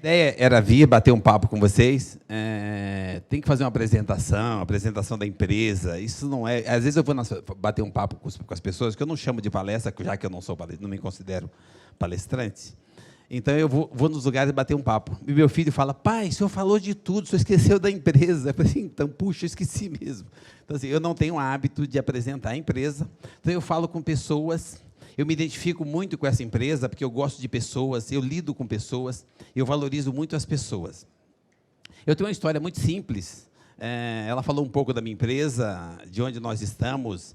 ideia era vir bater um papo com vocês. Tem que fazer uma apresentação da empresa. Isso não é. Às vezes eu vou bater um papo com as pessoas, que eu não chamo de palestra, já que eu não me considero palestrante. Então eu vou nos lugares bater um papo. E meu filho fala: pai, o senhor falou de tudo, o senhor esqueceu da empresa. Eu falei assim: então, puxa, eu esqueci mesmo. Então, assim, eu não tenho o hábito de apresentar a empresa. Então eu falo com pessoas. Eu me identifico muito com essa empresa, porque eu gosto de pessoas, eu lido com pessoas, eu valorizo muito as pessoas. Eu tenho uma história muito simples. Ela falou um pouco da minha empresa, de onde nós estamos.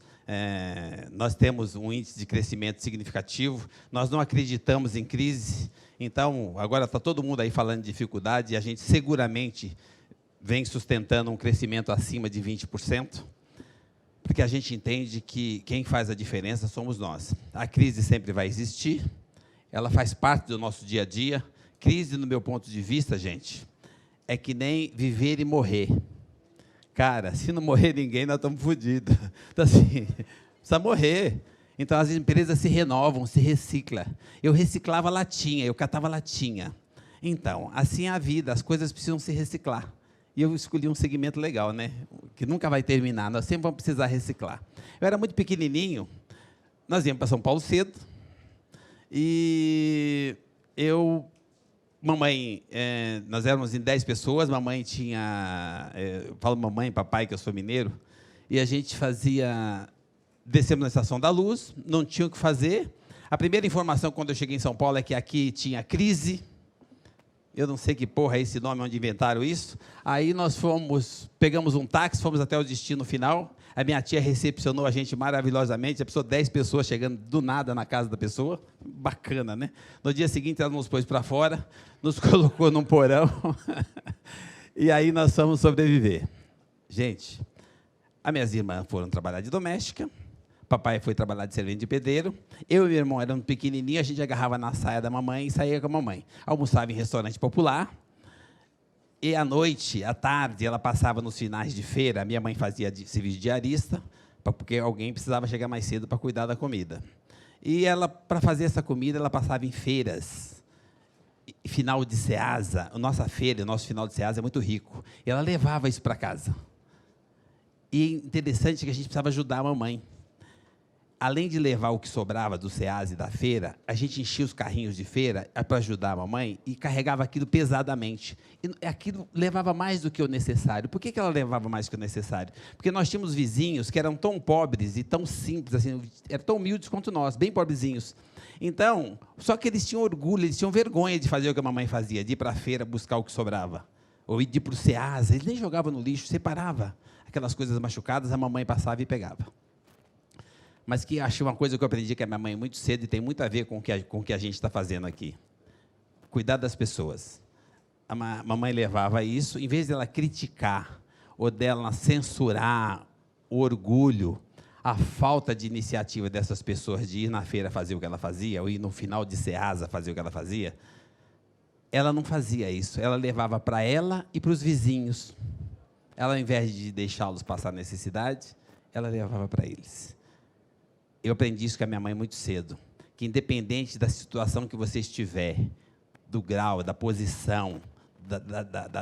Nós temos um índice de crescimento significativo, nós não acreditamos em crise. Então, agora está todo mundo aí falando de dificuldade, e a gente seguramente vem sustentando um crescimento acima de 20%. Porque a gente entende que quem faz a diferença somos nós. A crise sempre vai existir, ela faz parte do nosso dia a dia. Crise, no meu ponto de vista, gente, é que nem viver e morrer. Cara, se não morrer ninguém, nós estamos fodidos. Então, assim, precisa morrer. Então, as empresas se renovam, se reciclam. Eu reciclava latinha, eu catava latinha. Então, assim é a vida, as coisas precisam se reciclar. E eu escolhi um segmento legal, né? Que nunca vai terminar, nós sempre vamos precisar reciclar. Eu era muito pequenininho, nós íamos para São Paulo cedo, e mamãe, nós éramos em 10 pessoas, mamãe tinha, eu falo mamãe, papai, que eu sou mineiro, e a gente descemos na Estação da Luz, não tinha o que fazer. A primeira informação, quando eu cheguei em São Paulo, é que aqui tinha crise. Eu não sei que porra é esse nome, onde inventaram isso. Aí nós pegamos um táxi, fomos até o destino final. A minha tia recepcionou a gente maravilhosamente. A pessoa, 10 pessoas chegando do nada na casa da pessoa. Bacana, né? No dia seguinte, ela nos pôs para fora, nos colocou num porão. E aí nós fomos sobreviver. Gente, as minhas irmãs foram trabalhar de doméstica. Papai foi trabalhar de servente de pedreiro. Eu e meu irmão éramos pequenininhos, a gente agarrava na saia da mamãe e saía com a mamãe. Almoçava em restaurante popular. E à noite, à tarde, ela passava nos finais de feira. A minha mãe fazia serviço de diarista, porque alguém precisava chegar mais cedo para cuidar da comida. E ela, para fazer essa comida, ela passava em feiras. Final de Ceasa, a nossa feira, o nosso final de Ceasa é muito rico. E ela levava isso para casa. E interessante que a gente precisava ajudar a mamãe. Além de levar o que sobrava do Ceasa e da feira, a gente enchia os carrinhos de feira para ajudar a mamãe e carregava aquilo pesadamente. E aquilo levava mais do que o necessário. Por que ela levava mais do que o necessário? Porque nós tínhamos vizinhos que eram tão pobres e tão simples, assim, eram tão humildes quanto nós, bem pobrezinhos. Então, só que eles tinham orgulho, eles tinham vergonha de fazer o que a mamãe fazia, de ir para a feira buscar o que sobrava. Ou de ir para o Ceasa, eles nem jogavam no lixo, separava aquelas coisas machucadas, a mamãe passava e pegava. Mas que acho uma coisa que eu aprendi com a minha mãe muito cedo e tem muito a ver com o que a gente está fazendo aqui. Cuidar das pessoas. A mamãe levava isso, em vez dela criticar ou dela censurar o orgulho, a falta de iniciativa dessas pessoas de ir na feira fazer o que ela fazia, ou ir no final de Ceasa fazer o que ela fazia, ela não fazia isso. Ela levava para ela e para os vizinhos. Ela, ao invés de deixá-los passar necessidade, ela levava para eles. Eu aprendi isso com a minha mãe muito cedo, que independente da situação que você estiver, do grau, da posição,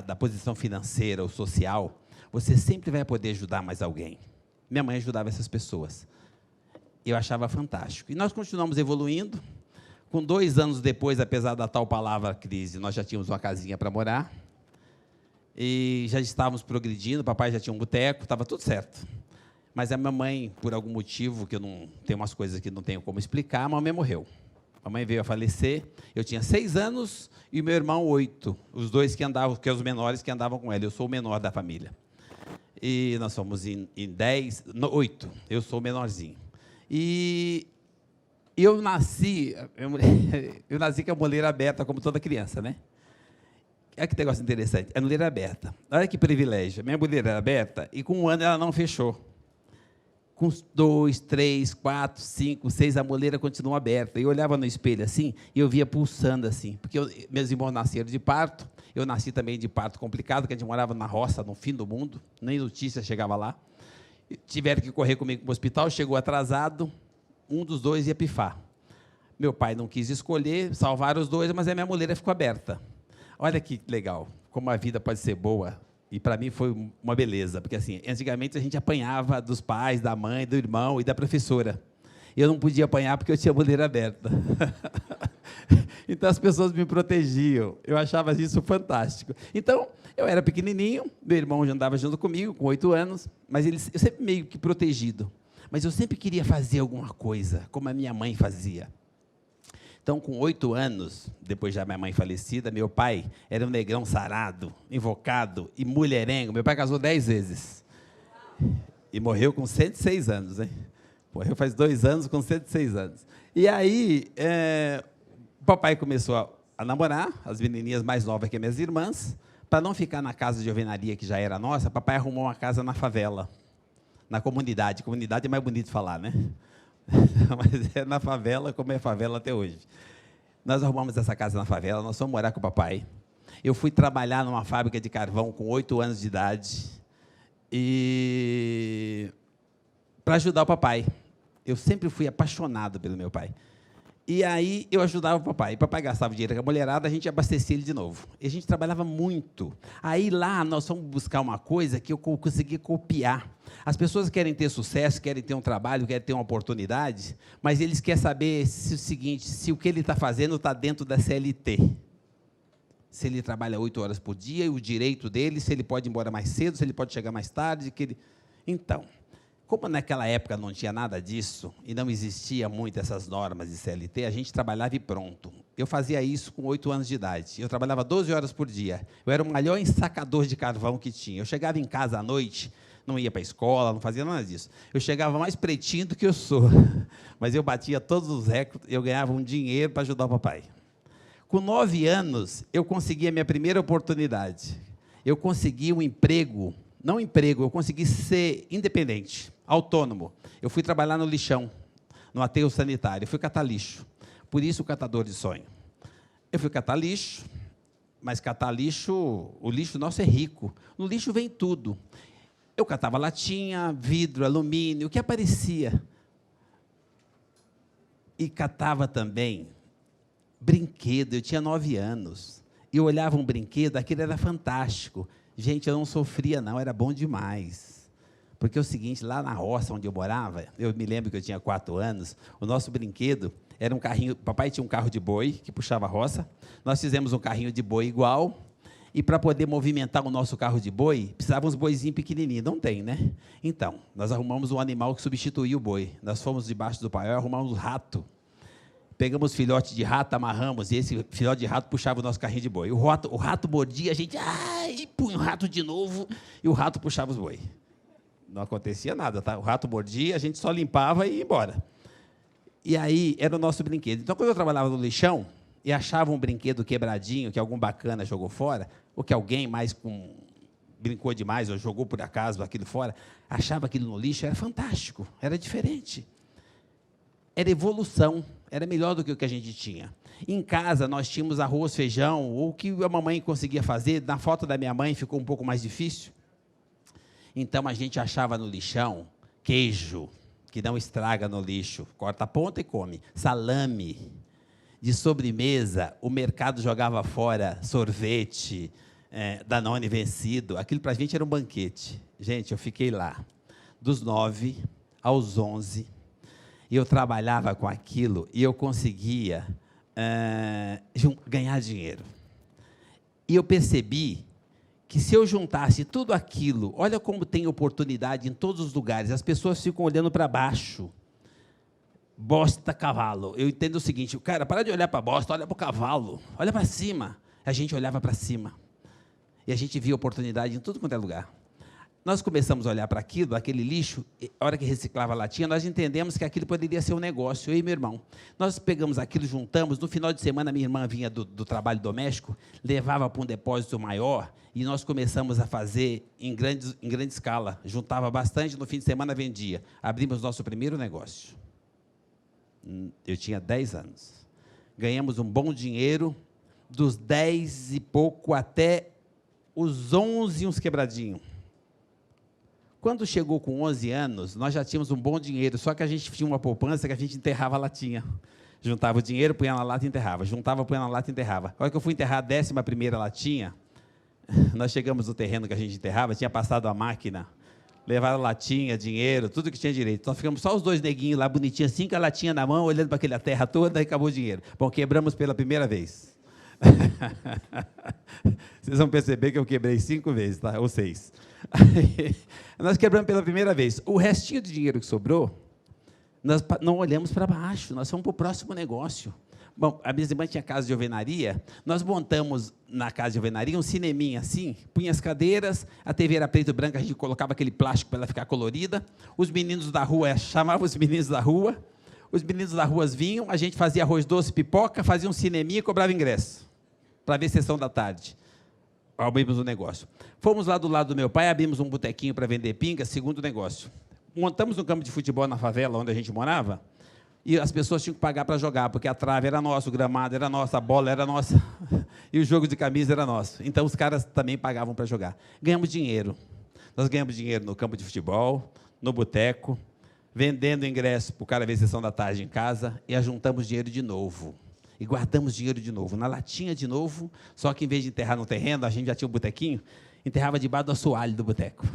da posição financeira ou social, você sempre vai poder ajudar mais alguém. Minha mãe ajudava essas pessoas. Eu achava fantástico. E nós continuamos evoluindo. Com 2 anos depois, apesar da tal palavra crise, nós já tínhamos uma casinha para morar. E já estávamos progredindo, papai já tinha um boteco, estava tudo certo. Mas a minha mãe, por algum motivo, que eu não tenho umas coisas que não tenho como explicar, a mamãe morreu. A mãe veio a falecer, eu tinha 6 anos e meu irmão 8, os dois que andavam, que os menores que andavam com ela, eu sou o menor da família. E nós somos em 8, eu sou o menorzinho. E eu nasci com a moleira aberta, como toda criança, né? Olha que negócio interessante, a moleira aberta. Olha que privilégio, a minha moleira era aberta e com 1 ano ela não fechou. Com 2, 3, 4, 5, 6, a moleira continua aberta. Eu olhava no espelho assim e eu via pulsando assim, porque meus irmãos nasceram de parto, eu nasci também de parto complicado, porque a gente morava na roça, no fim do mundo, nem notícia chegava lá. Tiveram que correr comigo para o hospital, chegou atrasado, um dos dois ia pifar. Meu pai não quis escolher, salvaram os dois, mas a minha moleira ficou aberta. Olha que legal, como a vida pode ser boa. E para mim foi uma beleza, porque assim, antigamente a gente apanhava dos pais, da mãe, do irmão e da professora. Eu não podia apanhar porque eu tinha a bandeira aberta. Então as pessoas me protegiam. Eu achava isso fantástico. Então, eu era pequenininho, meu irmão já andava junto comigo, com 8 anos, mas eu sempre meio que protegido. Mas eu sempre queria fazer alguma coisa, como a minha mãe fazia. Então, com 8 anos, depois da minha mãe falecida, meu pai era um negrão sarado, invocado e mulherengo. Meu pai casou 10 vezes. E morreu com 106 anos, hein? Morreu faz 2 anos, com 106 anos. E aí, o papai começou a namorar as menininhas mais novas que as minhas irmãs. Para não ficar na casa de alvenaria, que já era nossa, papai arrumou uma casa na favela, na comunidade. Comunidade é mais bonito falar, né? Mas é na favela, como é favela até hoje. Nós arrumamos essa casa na favela, nós fomos morar com o papai. Eu fui trabalhar numa fábrica de carvão com 8 anos de idade, e para ajudar o papai. Eu sempre fui apaixonado pelo meu pai. E aí eu ajudava o papai. O papai gastava dinheiro com a mulherada, a gente abastecia ele de novo. E a gente trabalhava muito. Aí lá nós fomos buscar uma coisa que eu consegui copiar. As pessoas querem ter sucesso, querem ter um trabalho, querem ter uma oportunidade, mas eles querem saber se o seguinte, se o que ele está fazendo está dentro da CLT. Se ele trabalha 8 horas por dia, e o direito dele, se ele pode ir embora mais cedo, se ele pode chegar mais tarde. Então, como naquela época não tinha nada disso, e não existia muito essas normas de CLT, a gente trabalhava e pronto. Eu fazia isso com 8 anos de idade. Eu trabalhava 12 horas por dia. Eu era o melhor ensacador de carvão que tinha. Eu chegava em casa à noite, não ia para a escola, não fazia nada disso. Eu chegava mais pretinho do que eu sou. Mas eu batia todos os recordes, eu ganhava um dinheiro para ajudar o papai. Com 9 anos, eu consegui a minha primeira oportunidade. Eu consegui um emprego, não emprego, eu consegui ser independente, autônomo. Eu fui trabalhar no lixão, no aterro sanitário, eu fui catar lixo. Por isso, o catador de sonho. Eu fui catar lixo, mas catar lixo, o lixo nosso é rico. No lixo vem tudo. Eu catava latinha, vidro, alumínio, o que aparecia. E catava também brinquedo. Eu tinha 9 anos. E eu olhava um brinquedo, aquilo era fantástico. Gente, eu não sofria, não, era bom demais. Porque é o seguinte, lá na roça onde eu morava, eu me lembro que eu tinha 4 anos, o nosso brinquedo era um carrinho, papai tinha um carro de boi, que puxava a roça, nós fizemos um carrinho de boi igual, e para poder movimentar o nosso carro de boi, precisava uns boizinhos pequenininhos, não tem, né? Então, nós arrumamos um animal que substituía o boi, nós fomos debaixo do paiol, arrumamos um rato, pegamos filhote de rato, amarramos, e esse filhote de rato puxava o nosso carrinho de boi. O rato mordia, a gente, e punha o rato de novo, e o rato puxava os boi. Não acontecia nada, tá? O rato mordia, a gente só limpava e ia embora. E aí, era o nosso brinquedo. Então, quando eu trabalhava no lixão, e achava um brinquedo quebradinho, que algum bacana jogou fora, ou que alguém mais brincou demais, ou jogou por acaso aquilo fora, achava aquilo no lixo, era fantástico, era diferente. Era evolução, era melhor do que o que a gente tinha. Em casa, nós tínhamos arroz, feijão, ou o que a mamãe conseguia fazer. Na foto da minha mãe, ficou um pouco mais difícil. Então, a gente achava no lixão queijo, que não estraga no lixo, corta a ponta e come. Salame. De sobremesa, o mercado jogava fora sorvete, Danone vencido. Aquilo, para a gente, era um banquete. Gente, eu fiquei lá, dos 9 aos 11, e eu trabalhava com aquilo, e eu conseguia ganhar dinheiro. E eu percebi que se eu juntasse tudo aquilo, olha como tem oportunidade em todos os lugares, as pessoas ficam olhando para baixo. Bosta, cavalo. Eu entendo o seguinte, cara, para de olhar para a bosta, olha para o cavalo, olha para cima. A gente olhava para cima. E a gente via oportunidade em tudo quanto é lugar. Nós começamos a olhar para aquilo, aquele lixo, a hora que reciclava a latinha, nós entendemos que aquilo poderia ser um negócio, eu e meu irmão. Nós pegamos aquilo, juntamos, no final de semana minha irmã vinha do trabalho doméstico, levava para um depósito maior, e nós começamos a fazer em grande escala, juntava bastante, no fim de semana vendia. Abrimos nosso primeiro negócio. Eu tinha 10 anos. Ganhamos um bom dinheiro, dos 10 e pouco até os 11 uns quebradinhos. Quando chegou com 11 anos, nós já tínhamos um bom dinheiro, só que a gente tinha uma poupança que a gente enterrava a latinha. Juntava o dinheiro, punha na lata e enterrava. Juntava, punha na lata e enterrava. A hora que eu fui enterrar a 11ª latinha, nós chegamos no terreno que a gente enterrava, tinha passado a máquina, levaram latinha, dinheiro, tudo que tinha direito. Então, ficamos só os 2 neguinhos lá, bonitinhos, assim, com a latinha na mão, olhando para aquela terra toda, e acabou o dinheiro. Bom, quebramos pela primeira vez. Vocês vão perceber que eu quebrei 5 vezes, tá? Ou 6. Nós quebramos pela primeira vez. O restinho de dinheiro que sobrou, nós não olhamos para baixo, nós fomos para o próximo negócio. Bom, a minha irmã tinha casa de alvenaria, nós montamos na casa de alvenaria um cineminha assim, punha as cadeiras, a TV era preto e branca, a gente colocava aquele plástico para ela ficar colorida, os meninos da rua, chamava os meninos da rua vinham, a gente fazia arroz doce, pipoca, fazia um cineminha e cobrava ingresso, para ver sessão da tarde. Abrimos um negócio. Fomos lá do lado do meu pai, abrimos um botequinho para vender pinga, segundo negócio. Montamos um campo de futebol na favela, onde a gente morava, e as pessoas tinham que pagar para jogar, porque a trave era nossa, o gramado era nosso, a bola era nossa, e o jogo de camisa era nosso. Então, os caras também pagavam para jogar. Ganhamos dinheiro. Nós ganhamos dinheiro no campo de futebol, no boteco, vendendo ingresso para o cara ver sessão da tarde em casa, e ajuntamos dinheiro de novo. E guardamos dinheiro de novo, na latinha de novo, só que, em vez de enterrar no terreno, a gente já tinha um botequinho, enterrava debaixo do assoalho do boteco.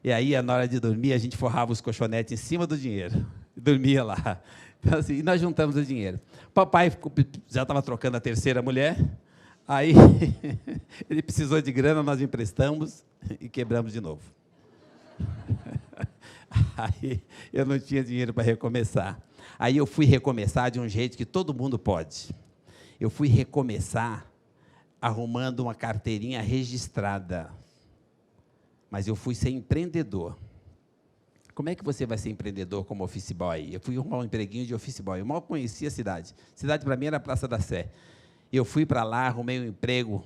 E aí, na hora de dormir, a gente forrava os colchonetes em cima do dinheiro. E dormia lá. Então, assim, e nós juntamos o dinheiro. Papai já estava trocando a 3ª mulher. Aí, ele precisou de grana, nós emprestamos e quebramos de novo. Aí, eu não tinha dinheiro para recomeçar. Aí, eu fui recomeçar de um jeito que todo mundo pode. Eu fui recomeçar arrumando uma carteirinha registrada. Mas eu fui ser empreendedor. Como é que você vai ser empreendedor como office boy? Eu fui arrumar um empreguinho de office boy. Eu mal conhecia a cidade. A cidade, para mim, era a Praça da Sé. Eu fui para lá, arrumei um emprego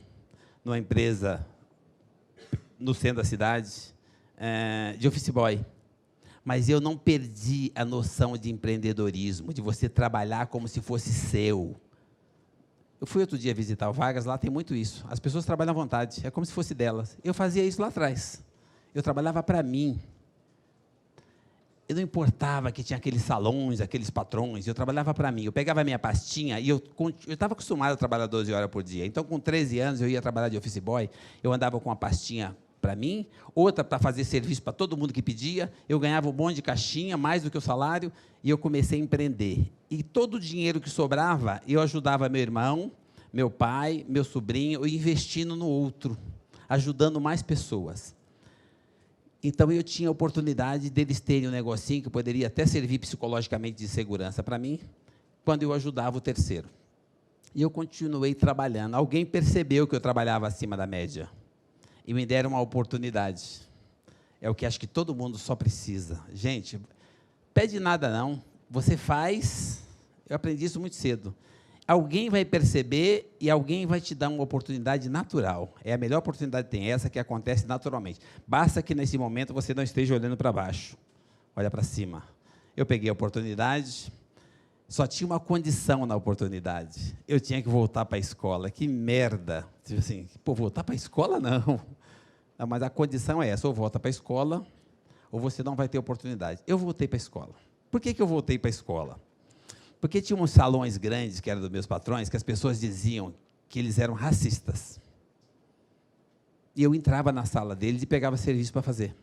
numa empresa no centro da cidade, de office boy. Mas eu não perdi a noção de empreendedorismo, de você trabalhar como se fosse seu. Eu fui outro dia visitar o Vargas, lá tem muito isso. As pessoas trabalham à vontade, é como se fosse delas. Eu fazia isso lá atrás. Eu trabalhava para mim. Eu não importava que tinha aqueles salões, aqueles patrões, eu trabalhava para mim. Eu pegava a minha pastinha e eu estava acostumado a trabalhar 12 horas por dia. Então, com 13 anos, eu ia trabalhar de office boy, eu andava com uma pastinha para mim, outra para fazer serviço para todo mundo que pedia, eu ganhava um monte de caixinha, mais do que o salário, e eu comecei a empreender. E todo o dinheiro que sobrava, eu ajudava meu irmão, meu pai, meu sobrinho, investindo no outro, ajudando mais pessoas. Então, eu tinha a oportunidade deles terem um negocinho que poderia até servir psicologicamente de segurança para mim, quando eu ajudava o terceiro. E eu continuei trabalhando. Alguém percebeu que eu trabalhava acima da média e me deram uma oportunidade. É o que acho que todo mundo só precisa. Gente, pede nada não, você faz. Eu aprendi isso muito cedo. Alguém vai perceber e alguém vai te dar uma oportunidade natural. É a melhor oportunidade que tem, essa que acontece naturalmente. Basta que, nesse momento, você não esteja olhando para baixo. Olha para cima. Eu peguei a oportunidade, só tinha uma condição na oportunidade. Eu tinha que voltar para a escola. Que merda! Tipo assim, pô, voltar para a escola, não. Não. Mas a condição é essa, ou volta para a escola, ou você não vai ter oportunidade. Eu voltei para a escola. Por que eu voltei para a escola? Porque tinha uns salões grandes, que eram dos meus patrões, que as pessoas diziam que eles eram racistas. E eu entrava na sala deles e pegava serviço para fazer.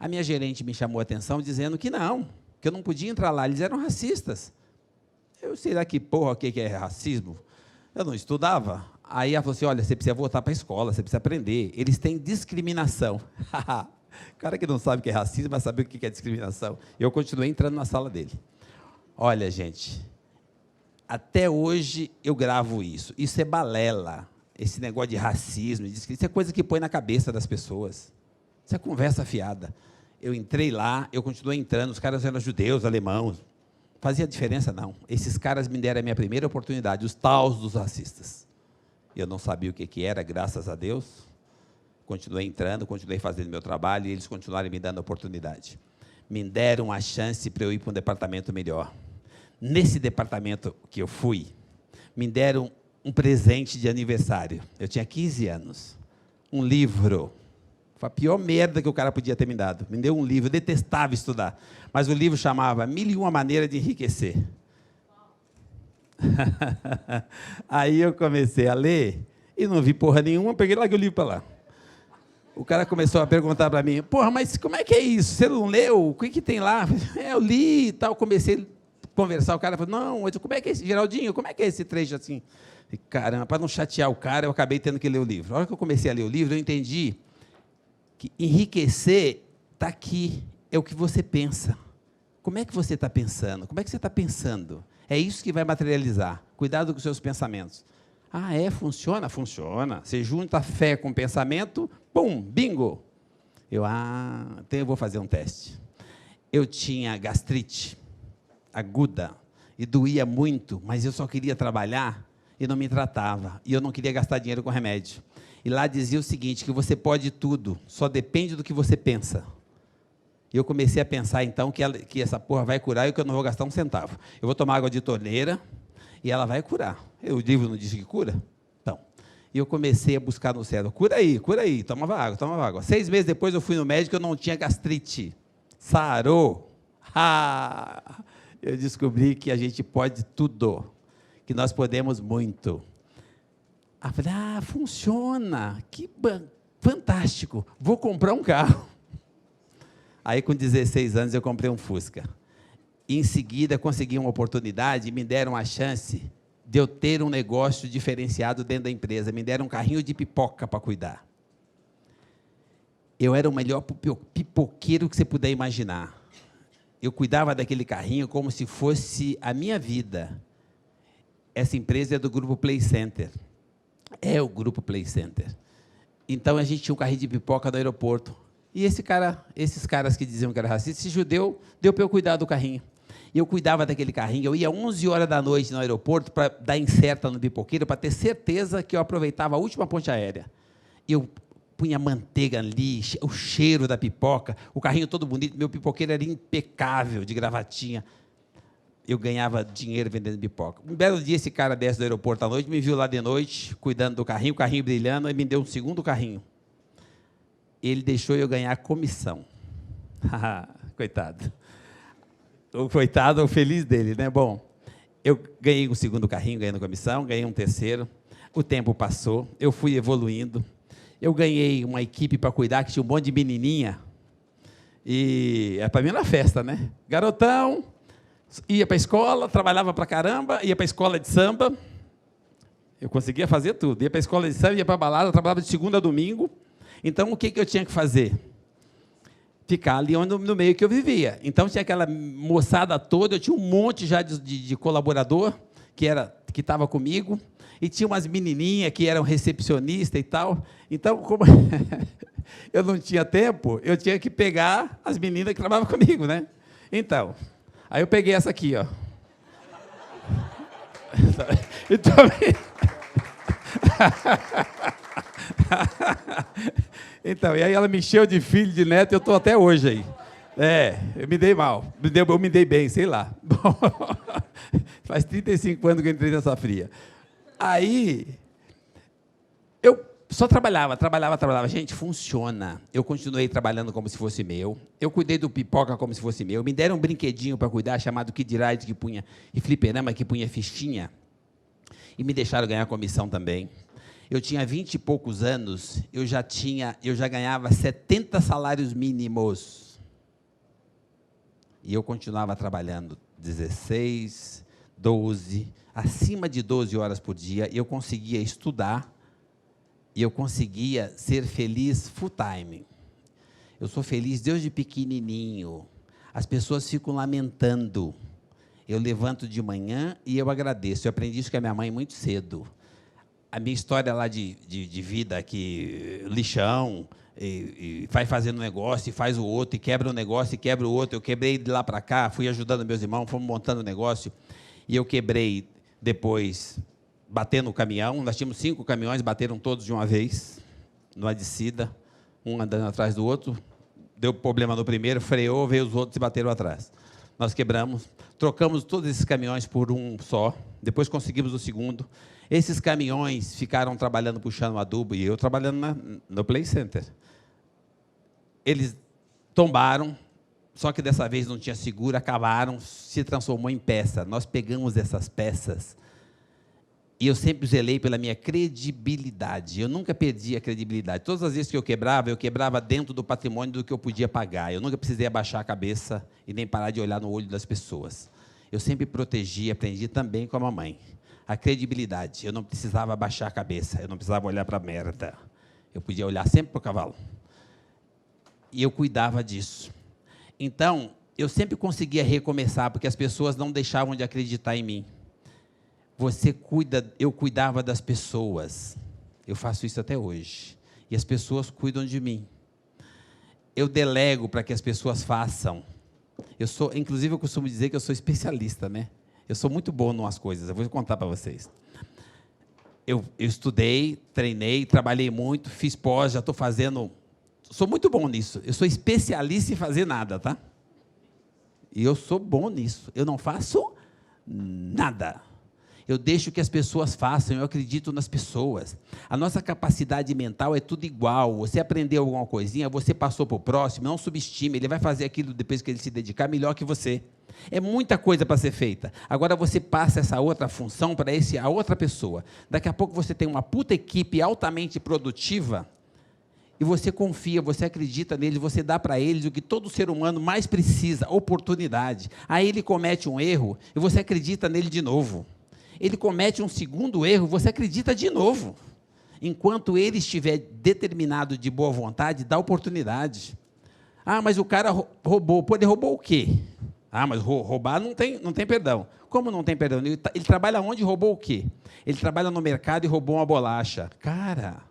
A minha gerente me chamou a atenção dizendo que eu não podia entrar lá, eles eram racistas. Eu sei lá que porra, o que é racismo? Eu não estudava. Aí ela falou assim, olha, você precisa voltar para a escola, você precisa aprender. Eles têm discriminação. O cara que não sabe o que é racismo, vai saber o que é discriminação. Eu continuei entrando na sala dele. Olha, gente, até hoje eu gravo isso. Isso é balela. Esse negócio de racismo, isso é coisa que põe na cabeça das pessoas. Isso é conversa fiada. Eu entrei lá, eu continuei entrando, os caras eram judeus, alemãos. Fazia diferença, não. Esses caras me deram a minha primeira oportunidade, os taus dos racistas. Eu não sabia o que era, graças a Deus. Continuei entrando, continuei fazendo meu trabalho, e eles continuaram me dando a oportunidade. Me deram a chance para eu ir para um departamento melhor. Nesse departamento que eu fui, me deram um presente de aniversário. Eu tinha 15 anos. Um livro. Foi a pior merda que o cara podia ter me dado. Me deu um livro, eu detestava estudar. Mas o livro chamava 1001 Maneiras de Enriquecer. Aí eu comecei a ler e não vi porra nenhuma, peguei lá que o livro para lá. O cara começou a perguntar para mim, porra, mas como é que é isso? Você não leu? O que tem lá? Eu li e tal, comecei a conversar, o cara falou, não, mas como é que é esse, Geraldinho, como é que é esse trecho assim? E, caramba, para não chatear o cara, eu acabei tendo que ler o livro. A hora que eu comecei a ler o livro, eu entendi que enriquecer está aqui, é o que você pensa. Como é que você está pensando? Como é que você está pensando? É isso que vai materializar. Cuidado com os seus pensamentos. Ah, é? Funciona? Funciona. Você junta a fé com o pensamento, pum, bingo. Então eu vou fazer um teste. Eu tinha gastrite aguda e doía muito, mas eu só queria trabalhar e não me tratava. E eu não queria gastar dinheiro com remédio. E lá dizia o seguinte, que você pode tudo, só depende do que você pensa. E eu comecei a pensar, então, que essa porra vai curar e que eu não vou gastar um centavo. Eu vou tomar água de torneira e ela vai curar. O livro não disse que cura? Então, e eu comecei a buscar no cérebro, cura aí, tomava água. 6 meses depois eu fui no médico, eu não tinha gastrite. Sarou. Eu descobri que a gente pode tudo, que nós podemos muito. Eu falei, funciona, fantástico, vou comprar um carro. Aí, com 16 anos, eu comprei um Fusca. E, em seguida, consegui uma oportunidade e me deram a chance de eu ter um negócio diferenciado dentro da empresa. Me deram um carrinho de pipoca para cuidar. Eu era o melhor pipoqueiro que você puder imaginar. Eu cuidava daquele carrinho como se fosse a minha vida. Essa empresa é do Grupo Play Center. É o Grupo Play Center. Então, a gente tinha um carrinho de pipoca no aeroporto. E esses caras que diziam que era racista, esse judeu, deu para eu cuidar do carrinho. E eu cuidava daquele carrinho, eu ia 11 horas da noite no aeroporto para dar inserta no pipoqueiro, para ter certeza que eu aproveitava a última ponte aérea. Eu punha manteiga ali, o cheiro da pipoca, o carrinho todo bonito, meu pipoqueiro era impecável, de gravatinha. Eu ganhava dinheiro vendendo pipoca. Um belo dia, esse cara desce do aeroporto à noite, me viu lá de noite, cuidando do carrinho, o carrinho brilhando, e me deu um segundo carrinho. Ele deixou eu ganhar comissão. Coitado. O coitado, o feliz dele, né? Bom, eu ganhei um segundo carrinho, ganhando comissão, ganhei um terceiro. O tempo passou, eu fui evoluindo. Eu ganhei uma equipe para cuidar, que tinha um monte de menininha. E para mim era festa, né? Garotão, ia para a escola, trabalhava para caramba, ia para a escola de samba. Eu conseguia fazer tudo. Ia para a escola de samba, ia para a balada, trabalhava de segunda a domingo. Então, o que eu tinha que fazer? Ficar ali no meio que eu vivia. Então, tinha aquela moçada toda, eu tinha um monte já de colaborador que estava comigo, e tinha umas menininhas que eram recepcionistas e tal. Então, como eu não tinha tempo, eu tinha que pegar as meninas que trabalhavam comigo, né? Então, aí eu peguei essa aqui, ó. Então, então, e aí ela me encheu de filho, de neto, e eu estou até hoje aí. Eu me dei mal, eu me dei bem, sei lá. Bom, faz 35 anos que eu entrei nessa fria. Aí, eu só trabalhava. Gente, funciona. Eu continuei trabalhando como se fosse meu. Eu cuidei do pipoca como se fosse meu. Me deram um brinquedinho para cuidar, chamado Kid Ride, que punha, e fliperama, que punha fichinha. E me deixaram ganhar comissão também. Eu tinha 20 e poucos anos, eu já ganhava 70 salários mínimos. E eu continuava trabalhando 16, 12, acima de 12 horas por dia, e eu conseguia estudar, e eu conseguia ser feliz full time. Eu sou feliz desde pequenininho. As pessoas ficam lamentando. Eu levanto de manhã e eu agradeço. Eu aprendi isso com a minha mãe muito cedo. A minha história lá de vida aqui, lixão, e vai fazendo negócio, e faz o outro, e quebra um negócio, e quebra o outro. Eu quebrei de lá para cá, fui ajudando meus irmãos, fomos montando o negócio, e eu quebrei depois, batendo o caminhão. Nós tínhamos 5 caminhões, bateram todos de uma vez, numa descida, um andando atrás do outro. Deu problema no primeiro, freou, veio os outros e bateram atrás. Nós quebramos, trocamos todos esses caminhões por um só, depois conseguimos o segundo. Esses caminhões ficaram trabalhando, puxando adubo, e eu trabalhando no Play Center. Eles tombaram, só que dessa vez não tinha seguro, acabaram, se transformou em peça. Nós pegamos essas peças, E eu sempre zelei pela minha credibilidade. Eu nunca perdi a credibilidade. Todas as vezes que eu quebrava dentro do patrimônio do que eu podia pagar. Eu nunca precisei abaixar a cabeça e nem parar de olhar no olho das pessoas. Eu sempre protegi, aprendi também com a mamãe. A credibilidade. Eu não precisava abaixar a cabeça, eu não precisava olhar para a merda. Eu podia olhar sempre para o cavalo. E eu cuidava disso. Então, eu sempre conseguia recomeçar, porque as pessoas não deixavam de acreditar em mim. Eu cuidava das pessoas. Eu faço isso até hoje. E as pessoas cuidam de mim. Eu delego para que as pessoas façam. Inclusive, eu costumo dizer que eu sou especialista, né? Eu sou muito bom em umas coisas, eu vou contar para vocês. Eu estudei, treinei, trabalhei muito, fiz pós, já estou fazendo... Sou muito bom nisso. Eu sou especialista em fazer nada, tá? E eu sou bom nisso. Eu não faço nada. Eu deixo que as pessoas façam, eu acredito nas pessoas. A nossa capacidade mental é tudo igual. Você aprendeu alguma coisinha, você passou para o próximo, não subestime, ele vai fazer aquilo depois que ele se dedicar melhor que você. É muita coisa para ser feita. Agora você passa essa outra função para a outra pessoa. Daqui a pouco você tem uma puta equipe altamente produtiva e você confia, você acredita neles, você dá para eles o que todo ser humano mais precisa, oportunidade. Aí ele comete um erro e você acredita nele de novo. Ele comete um segundo erro, você acredita de novo. Enquanto ele estiver determinado de boa vontade, dá oportunidade. Ah, mas o cara roubou. Pô, ele roubou o quê? Ah, mas roubar não tem perdão. Como não tem perdão? Ele trabalha onde e roubou o quê? Ele trabalha no mercado e roubou uma bolacha. Cara,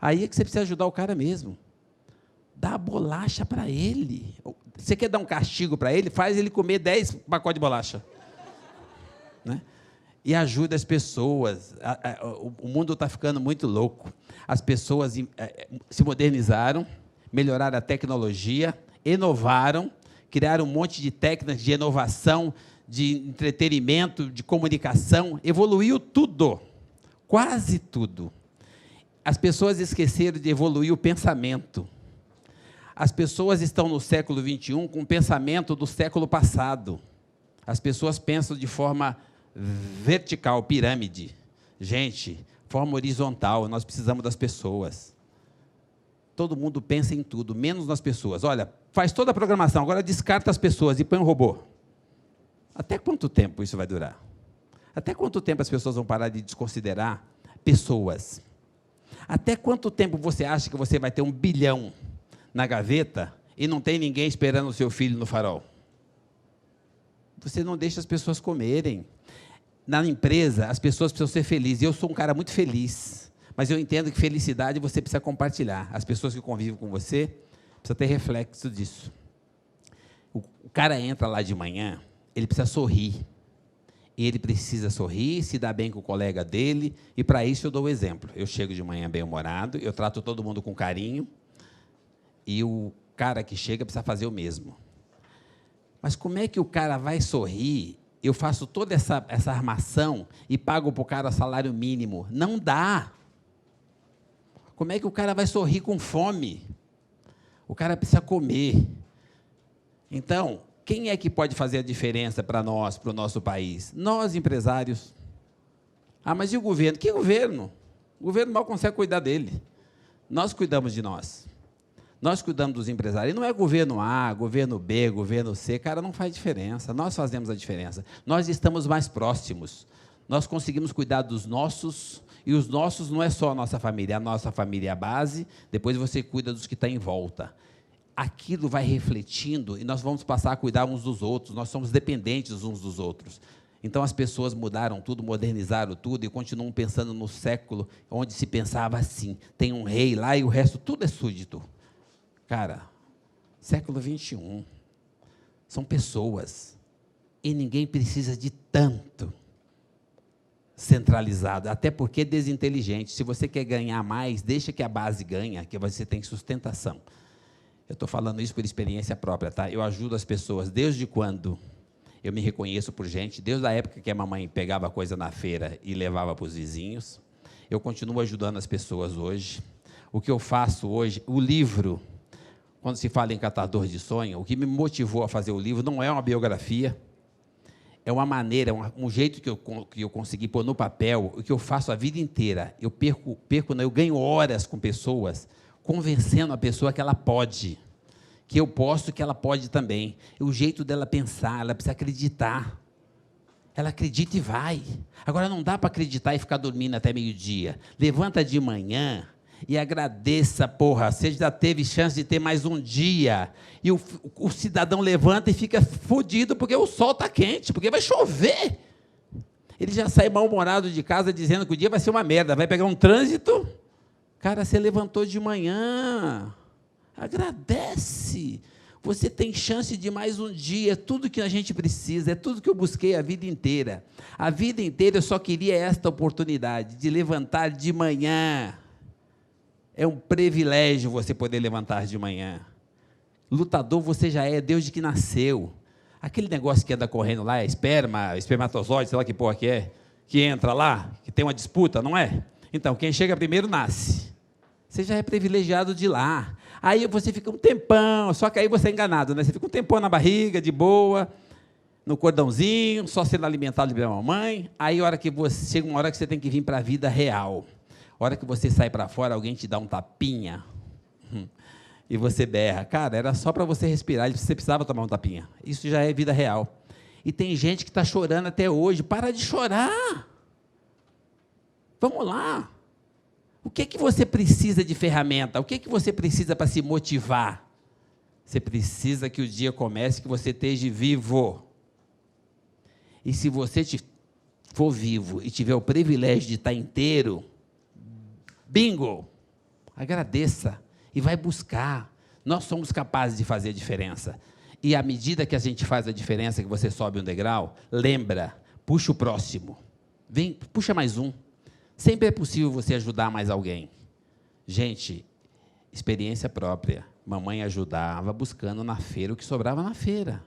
aí é que você precisa ajudar o cara mesmo. Dá a bolacha para ele. Você quer dar um castigo para ele? Faz ele comer 10 pacotes de bolacha. Né? E ajuda as pessoas. O mundo está ficando muito louco. As pessoas se modernizaram, melhoraram a tecnologia, inovaram, criaram um monte de técnicas de inovação, de entretenimento, de comunicação. Evoluiu tudo, quase tudo. As pessoas esqueceram de evoluir o pensamento. As pessoas estão no século XXI com o pensamento do século passado. As pessoas pensam de forma vertical, pirâmide. Gente, forma horizontal, nós precisamos das pessoas. Todo mundo pensa em tudo, menos nas pessoas. Olha, faz toda a programação, agora descarta as pessoas e põe um robô. Até quanto tempo isso vai durar? Até quanto tempo as pessoas vão parar de desconsiderar pessoas? Até quanto tempo você acha que você vai ter 1 bilhão na gaveta e não tem ninguém esperando o seu filho no farol? Você não deixa as pessoas comerem. Na empresa, as pessoas precisam ser felizes. Eu sou um cara muito feliz, mas eu entendo que felicidade você precisa compartilhar. As pessoas que convivem com você precisam ter reflexo disso. O cara entra lá de manhã, ele precisa sorrir. E ele precisa sorrir, se dar bem com o colega dele, e para isso eu dou o exemplo. Eu chego de manhã bem-humorado, eu trato todo mundo com carinho, e o cara que chega precisa fazer o mesmo. Mas como é que o cara vai sorrir? Eu faço toda essa armação e pago para o cara salário mínimo. Não dá. Como é que o cara vai sorrir com fome? O cara precisa comer. Então, quem é que pode fazer a diferença para nós, para o nosso país? Nós, empresários. Ah, mas e o governo? Que governo? O governo mal consegue cuidar dele. Nós cuidamos de nós. Nós cuidamos dos empresários. E não é governo A, governo B, governo C. Cara, não faz diferença. Nós fazemos a diferença. Nós estamos mais próximos. Nós conseguimos cuidar dos nossos. E os nossos não é só a nossa família. A nossa família é a base. Depois você cuida dos que estão em volta. Aquilo vai refletindo e nós vamos passar a cuidar uns dos outros. Nós somos dependentes uns dos outros. Então, as pessoas mudaram tudo, modernizaram tudo e continuam pensando no século onde se pensava assim. Tem um rei lá e o resto tudo é súdito. Cara, século XXI, são pessoas, e ninguém precisa de tanto centralizado, até porque é desinteligente. Se você quer ganhar mais, deixa que a base ganha, que você tem sustentação. Eu estou falando isso por experiência própria, tá? Eu ajudo as pessoas desde quando eu me reconheço por gente, desde a época que a mamãe pegava coisa na feira e levava para os vizinhos. Eu continuo ajudando as pessoas hoje. O que eu faço hoje, o livro... Quando se fala em catador de sonho, o que me motivou a fazer o livro não é uma biografia, é uma maneira, um jeito que eu consegui pôr no papel, o que eu faço a vida inteira. Eu eu ganho horas com pessoas, convencendo a pessoa que ela pode, que eu posso, que ela pode também. É o jeito dela pensar, ela precisa acreditar. Ela acredita e vai. Agora, não dá para acreditar e ficar dormindo até meio-dia. Levanta de manhã e agradeça, porra. Você já teve chance de ter mais um dia. E o cidadão levanta e fica fodido porque o sol está quente, porque vai chover. Ele já sai mal-humorado de casa dizendo que o dia vai ser uma merda, vai pegar um trânsito. Cara, você levantou de manhã. Agradece. Você tem chance de mais um dia, é tudo que a gente precisa, é tudo que eu busquei a vida inteira. A vida inteira eu só queria esta oportunidade, de levantar de manhã. É um privilégio você poder levantar de manhã. Lutador você já é, desde que nasceu. Aquele negócio que anda correndo lá, espermatozoide, sei lá que porra que é, que entra lá, que tem uma disputa, não é? Então, quem chega primeiro nasce. Você já é privilegiado de lá. Aí você fica um tempão, só que aí você é enganado, né? Você fica um tempão na barriga, de boa, no cordãozinho, só sendo alimentado pela mamãe. Aí chega uma hora que você tem que vir para a vida real. A hora que você sai para fora, alguém te dá um tapinha e você berra. Cara, era só para você respirar, você precisava tomar um tapinha. Isso já é vida real. E tem gente que está chorando até hoje. Para de chorar. Vamos lá. O que é que você precisa de ferramenta? O que é que você precisa para se motivar? Você precisa que o dia comece, que você esteja vivo. E se você for vivo e tiver o privilégio de estar inteiro, bingo! Agradeça e vai buscar. Nós somos capazes de fazer a diferença. E à medida que a gente faz a diferença, que você sobe um degrau, lembra, puxa o próximo. Vem, puxa mais um. Sempre é possível você ajudar mais alguém. Gente, experiência própria. Mamãe ajudava buscando na feira o que sobrava na feira.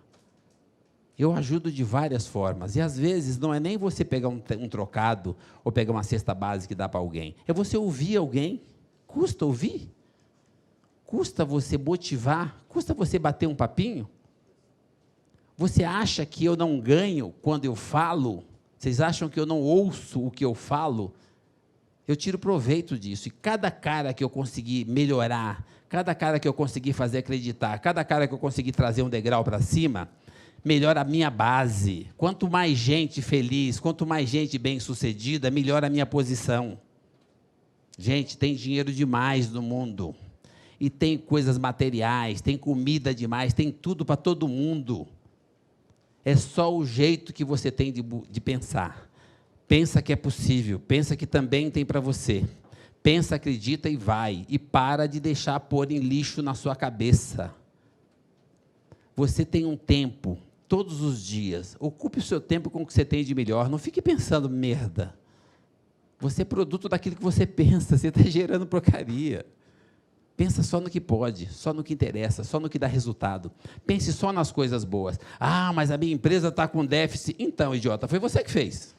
Eu ajudo de várias formas. E, às vezes, não é nem você pegar um trocado ou pegar uma cesta básica e dar para alguém. É você ouvir alguém. Custa ouvir? Custa você motivar? Custa você bater um papinho? Você acha que eu não ganho quando eu falo? Vocês acham que eu não ouço o que eu falo? Eu tiro proveito disso, e cada cara que eu conseguir melhorar, cada cara que eu conseguir fazer acreditar, cada cara que eu conseguir trazer um degrau para cima, melhora a minha base. Quanto mais gente feliz, quanto mais gente bem-sucedida, melhora a minha posição. Gente, tem dinheiro demais no mundo, e tem coisas materiais, tem comida demais, tem tudo para todo mundo. É só o jeito que você tem de pensar. Pensa que é possível, pensa que também tem para você. Pensa, acredita e vai. E para de deixar pôr em lixo na sua cabeça. Você tem um tempo, todos os dias. Ocupe o seu tempo com o que você tem de melhor. Não fique pensando merda. Você é produto daquilo que você pensa. Você está gerando porcaria. Pensa só no que pode, só no que interessa, só no que dá resultado. Pense só nas coisas boas. Ah, mas a minha empresa está com déficit. Então, idiota, foi você que fez.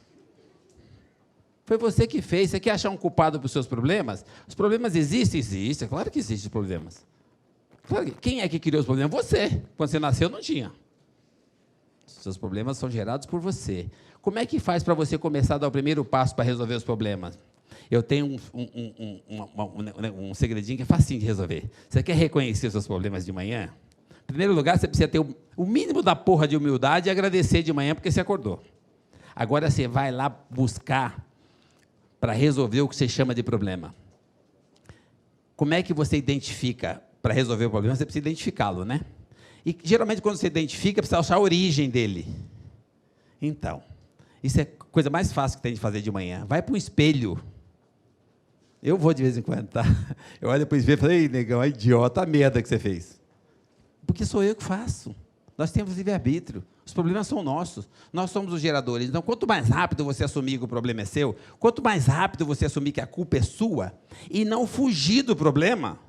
Foi você que fez. Você quer achar um culpado para os seus problemas? Os problemas existem? Existem. Claro que existem os problemas. Claro que, quem é que criou os problemas? Você. Quando você nasceu, não tinha. Seus problemas são gerados por você. Como é que faz para você começar a dar o primeiro passo para resolver os problemas? Eu tenho um segredinho que é facinho de resolver. Você quer reconhecer os seus problemas de manhã? Em primeiro lugar, você precisa ter o mínimo da porra de humildade e agradecer de manhã porque você acordou. Agora você vai lá buscar para resolver o que você chama de problema. Como é que você identifica para resolver o problema? Você precisa identificá-lo, né? E, geralmente, quando você identifica, precisa achar a origem dele. Então, isso é a coisa mais fácil que tem de fazer de manhã. Vai para um espelho. Eu vou de vez em quando, tá? Eu olho para o espelho e falo, ei, negão, idiota, a merda que você fez. Porque sou eu que faço. Nós temos livre-arbítrio. Os problemas são nossos. Nós somos os geradores. Então, quanto mais rápido você assumir que o problema é seu, quanto mais rápido você assumir que a culpa é sua e não fugir do problema,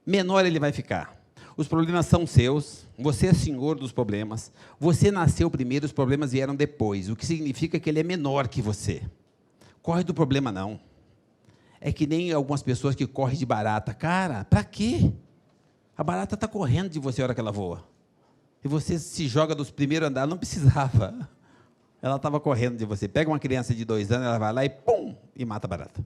menor ele vai ficar. Os problemas são seus, você é senhor dos problemas, você nasceu primeiro, os problemas vieram depois, o que significa que ele é menor que você. Corre do problema, não. É que nem algumas pessoas que correm de barata. Cara, para quê? A barata está correndo de você a hora que ela voa. E você se joga dos primeiros andares, não precisava. ela estava correndo de você. Pega uma criança de 2 anos, ela vai lá e pum, e mata a barata.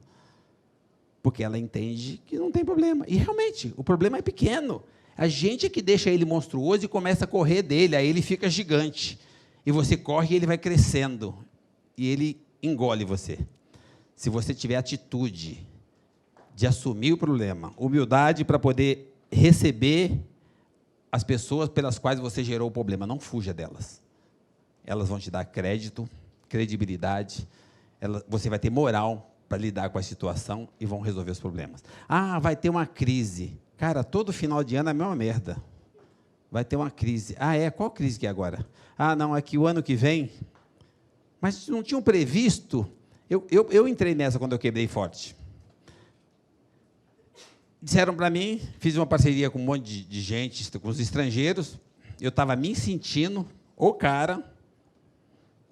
Porque ela entende que não tem problema. E, realmente, o problema é pequeno. A gente é que deixa ele monstruoso e começa a correr dele, aí ele fica gigante. E você corre e ele vai crescendo. E ele engole você. Se você tiver atitude de assumir o problema, humildade para poder receber as pessoas pelas quais você gerou o problema, não fuja delas. Elas vão te dar crédito, credibilidade, você vai ter moral para lidar com a situação e vão resolver os problemas. Ah, vai ter uma crise. Cara, todo final de ano é a mesma merda. Vai ter uma crise. Ah, qual crise que é agora? Ah, não, é que o ano que vem... Mas não tinham previsto... Eu entrei nessa quando eu quebrei forte. Disseram para mim, fiz uma parceria com um monte de gente, com os estrangeiros, eu estava me sentindo o cara,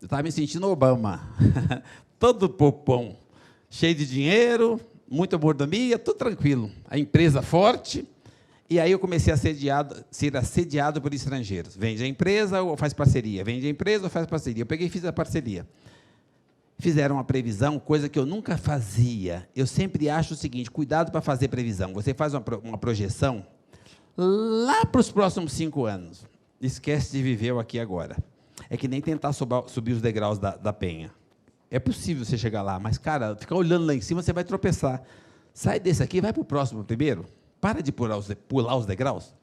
eu estava me sentindo Obama, todo popom, cheio de dinheiro, muita mordomia, tudo tranquilo, a empresa forte, e aí eu comecei a ser assediado por estrangeiros. Vende a empresa ou faz parceria, vende a empresa ou faz parceria. Eu peguei e fiz a parceria. Fizeram uma previsão, coisa que eu nunca fazia. Eu sempre acho o seguinte, cuidado para fazer previsão. Você faz uma projeção lá para os próximos 5 anos. Esquece de viver o aqui e agora. É que nem tentar subir os degraus da penha. É possível você chegar lá, mas, cara, ficar olhando lá em cima, você vai tropeçar. Sai desse aqui e vai para o próximo primeiro. Para de pular os degraus.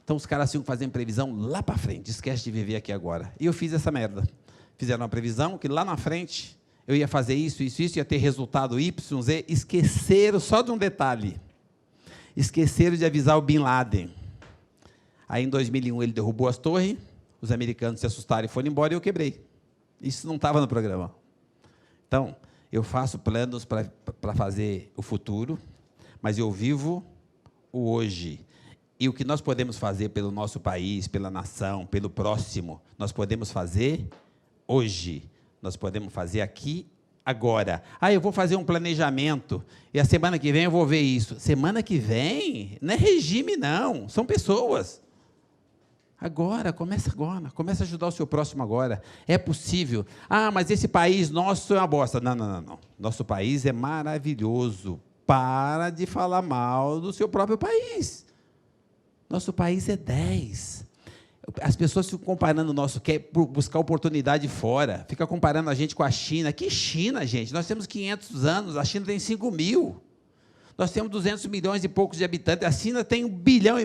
Então, os caras ficam fazendo previsão lá para frente. Esquece de viver aqui agora. E eu fiz essa merda. Fizeram uma previsão que lá na frente... eu ia fazer isso, ia ter resultado Y, Z, esqueceram só de um detalhe. Esqueceram de avisar o Bin Laden. Aí, em 2001, ele derrubou as torres, os americanos se assustaram e foram embora, e eu quebrei. Isso não estava no programa. Então, eu faço planos para fazer o futuro, mas eu vivo o hoje. E o que nós podemos fazer pelo nosso país, pela nação, pelo próximo, nós podemos fazer hoje. Nós podemos fazer aqui, agora. Ah, eu vou fazer um planejamento, e a semana que vem eu vou ver isso. Semana que vem? Não é regime, não. São pessoas. Agora, começa a ajudar o seu próximo agora. É possível. Ah, mas esse país nosso é uma bosta. Não. Nosso país é maravilhoso. Para de falar mal do seu próprio país. Nosso país é 10. As pessoas ficam comparando o nosso, quer buscar oportunidade fora, fica comparando a gente com a China. Que China, gente? Nós temos 500 anos, a China tem 5.000. Nós temos 200 milhões e poucos de habitantes, a China tem 1,5 bilhão,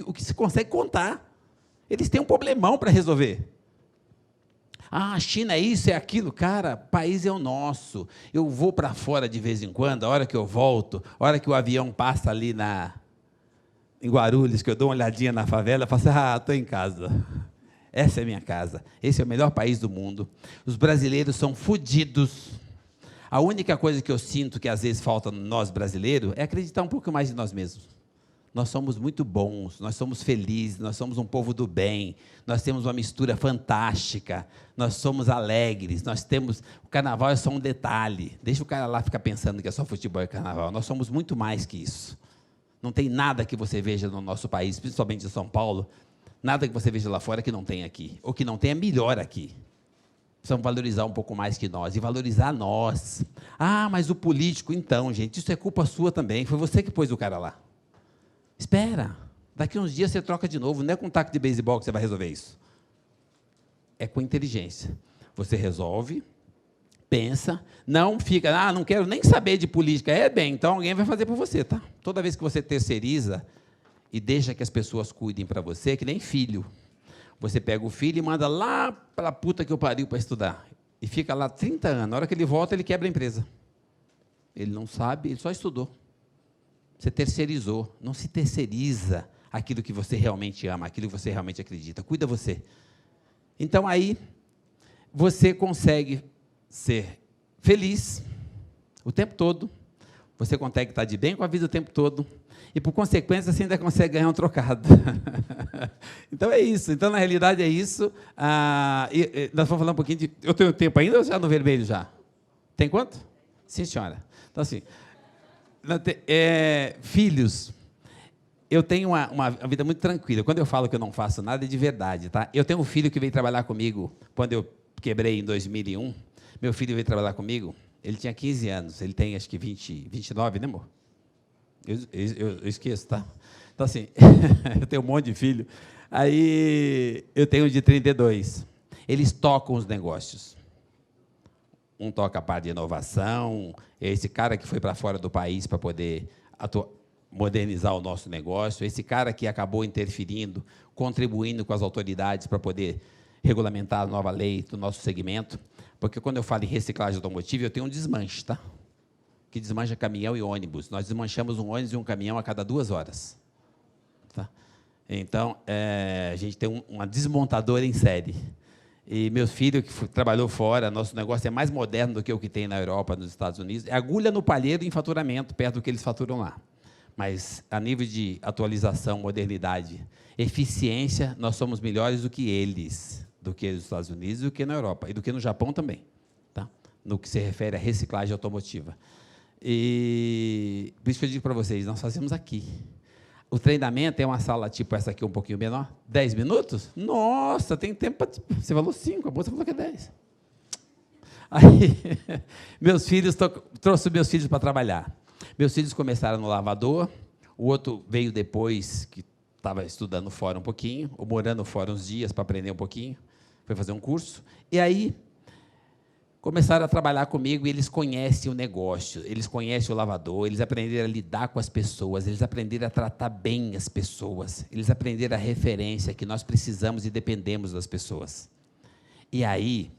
o que se consegue contar. Eles têm um problemão para resolver. Ah, a China é isso, é aquilo. Cara, o país é o nosso. Eu vou para fora de vez em quando, a hora que eu volto, a hora que o avião passa ali em Guarulhos, que eu dou uma olhadinha na favela, eu falo assim, estou em casa. Essa é a minha casa. Esse é o melhor país do mundo. Os brasileiros são fodidos. A única coisa que eu sinto que às vezes falta nós brasileiros é acreditar um pouco mais em nós mesmos. Nós somos muito bons, nós somos felizes, nós somos um povo do bem, nós temos uma mistura fantástica, nós somos alegres, o carnaval é só um detalhe. Deixa o cara lá ficar pensando que é só futebol e carnaval. Nós somos muito mais que isso. Não tem nada que você veja no nosso país, principalmente em São Paulo, nada que você veja lá fora que não tem aqui. Ou que não tem é melhor aqui. Precisamos valorizar um pouco mais que nós, e valorizar nós. Ah, mas o político, então, gente, isso é culpa sua também, foi você que pôs o cara lá. Espera, daqui uns dias você troca de novo, não é com um taco de beisebol que você vai resolver isso. É com inteligência. Você resolve, pensa, não fica, não quero nem saber de política. Então alguém vai fazer por você, tá? Toda vez que você terceiriza e deixa que as pessoas cuidem para você, que nem filho. Você pega o filho e manda lá para a puta que eu pariu para estudar. E fica lá 30 anos. Na hora que ele volta, ele quebra a empresa. Ele não sabe, ele só estudou. Você terceirizou. Não se terceiriza aquilo que você realmente ama, aquilo que você realmente acredita. Cuida você. Então, aí, você consegue ser feliz o tempo todo, você consegue estar de bem com a vida o tempo todo, e, por consequência, você ainda consegue ganhar um trocado. Então, é isso. Então, na realidade, é isso. Nós vamos falar um pouquinho de... Eu tenho tempo ainda ou já no vermelho já? Tem quanto? Sim, senhora. Então, assim... filhos, eu tenho uma vida muito tranquila. Quando eu falo que eu não faço nada, é de verdade, tá? Eu tenho um filho que veio trabalhar comigo quando eu quebrei em 2001, meu filho veio trabalhar comigo, ele tinha 15 anos, ele tem acho que 29, né, amor? Eu esqueço, tá? Então, assim, eu tenho um monte de filho. Aí, eu tenho um de 32. Eles tocam os negócios. Um toca a parte de inovação, esse cara que foi para fora do país para poder modernizar o nosso negócio, esse cara que acabou interferindo, contribuindo com as autoridades para poder regulamentar a nova lei do nosso segmento, porque quando eu falo em reciclagem automotiva, eu tenho um desmanche, tá? Que desmancha caminhão e ônibus. Nós desmanchamos um ônibus e um caminhão a cada 2 horas. Tá? Então, a gente tem uma desmontadora em série. E meu filho, que trabalhou fora, nosso negócio é mais moderno do que o que tem na Europa, nos Estados Unidos, é agulha no palheiro em faturamento, perto do que eles faturam lá. Mas, a nível de atualização, modernidade, eficiência, nós somos melhores do que eles, do que nos Estados Unidos, do que na Europa, e do que no Japão também, tá? No que se refere à reciclagem automotiva. E, por isso que eu digo para vocês, nós fazemos aqui. O treinamento é uma sala tipo essa aqui, um pouquinho menor, 10 minutos? Nossa, tem tempo para... Você falou 5, a moça falou que é 10. Aí, trouxe meus filhos para trabalhar. Meus filhos começaram no lavador, o outro veio depois, que estava estudando fora um pouquinho, ou morando fora uns dias para aprender um pouquinho, foi fazer um curso, e aí começaram a trabalhar comigo e eles conhecem o negócio, eles conhecem o lavador, eles aprenderam a lidar com as pessoas, eles aprenderam a tratar bem as pessoas, eles aprenderam a referência que nós precisamos e dependemos das pessoas. E aí,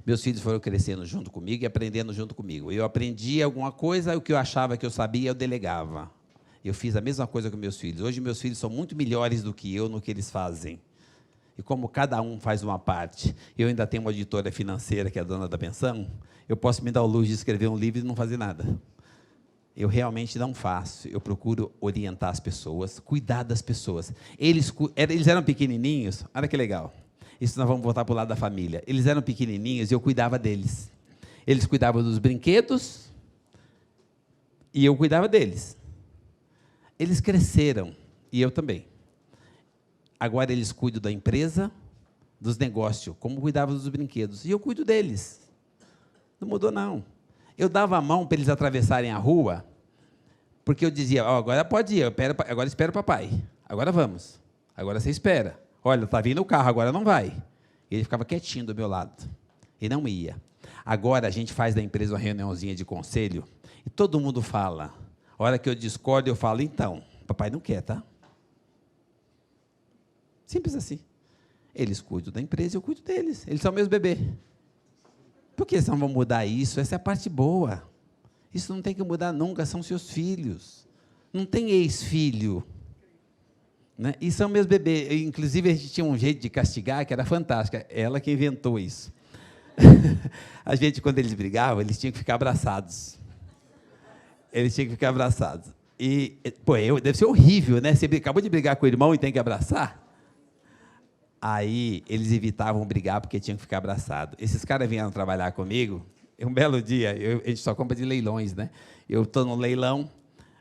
meus filhos foram crescendo junto comigo e aprendendo junto comigo. Eu aprendi alguma coisa, o que eu achava que eu sabia, eu delegava. Eu fiz a mesma coisa com meus filhos. Hoje, meus filhos são muito melhores do que eu no que eles fazem. E como cada um faz uma parte, eu ainda tenho uma editora financeira, que é a dona da pensão, eu posso me dar o luxo de escrever um livro e não fazer nada. Eu realmente não faço, eu procuro orientar as pessoas, cuidar das pessoas. Eles eram pequenininhos, olha que legal, isso nós vamos voltar para o lado da família. Eles eram pequenininhos e eu cuidava deles. Eles cuidavam dos brinquedos e eu cuidava deles. Eles cresceram, e eu também. Agora eles cuidam da empresa, dos negócios, como cuidavam dos brinquedos. E eu cuido deles. Não mudou, não. Eu dava a mão para eles atravessarem a rua, porque eu dizia, agora pode ir, agora espera o papai. Agora vamos. Agora você espera. Olha, está vindo o carro, agora não vai. E ele ficava quietinho do meu lado. E não ia. Agora a gente faz da empresa uma reuniãozinha de conselho, e todo mundo fala. A hora que eu discordo, eu falo, então, papai não quer, tá? Simples assim. Eles cuidam da empresa e eu cuido deles. Eles são meus bebês. Por que eles não vão mudar isso? Essa é a parte boa. Isso não tem que mudar nunca, são seus filhos. Não tem ex-filho. Né? E são meus bebês. Inclusive, a gente tinha um jeito de castigar que era fantástico. Ela que inventou isso. A gente, quando eles brigavam, eles tinham que ficar abraçados. Eles tinham que ficar abraçados. E, pô, deve ser horrível, né? Você acabou de brigar com o irmão e tem que abraçar? Aí, eles evitavam brigar porque tinham que ficar abraçados. Esses caras vieram trabalhar comigo, um belo dia, a gente só compra de leilões, né? Eu estou no leilão,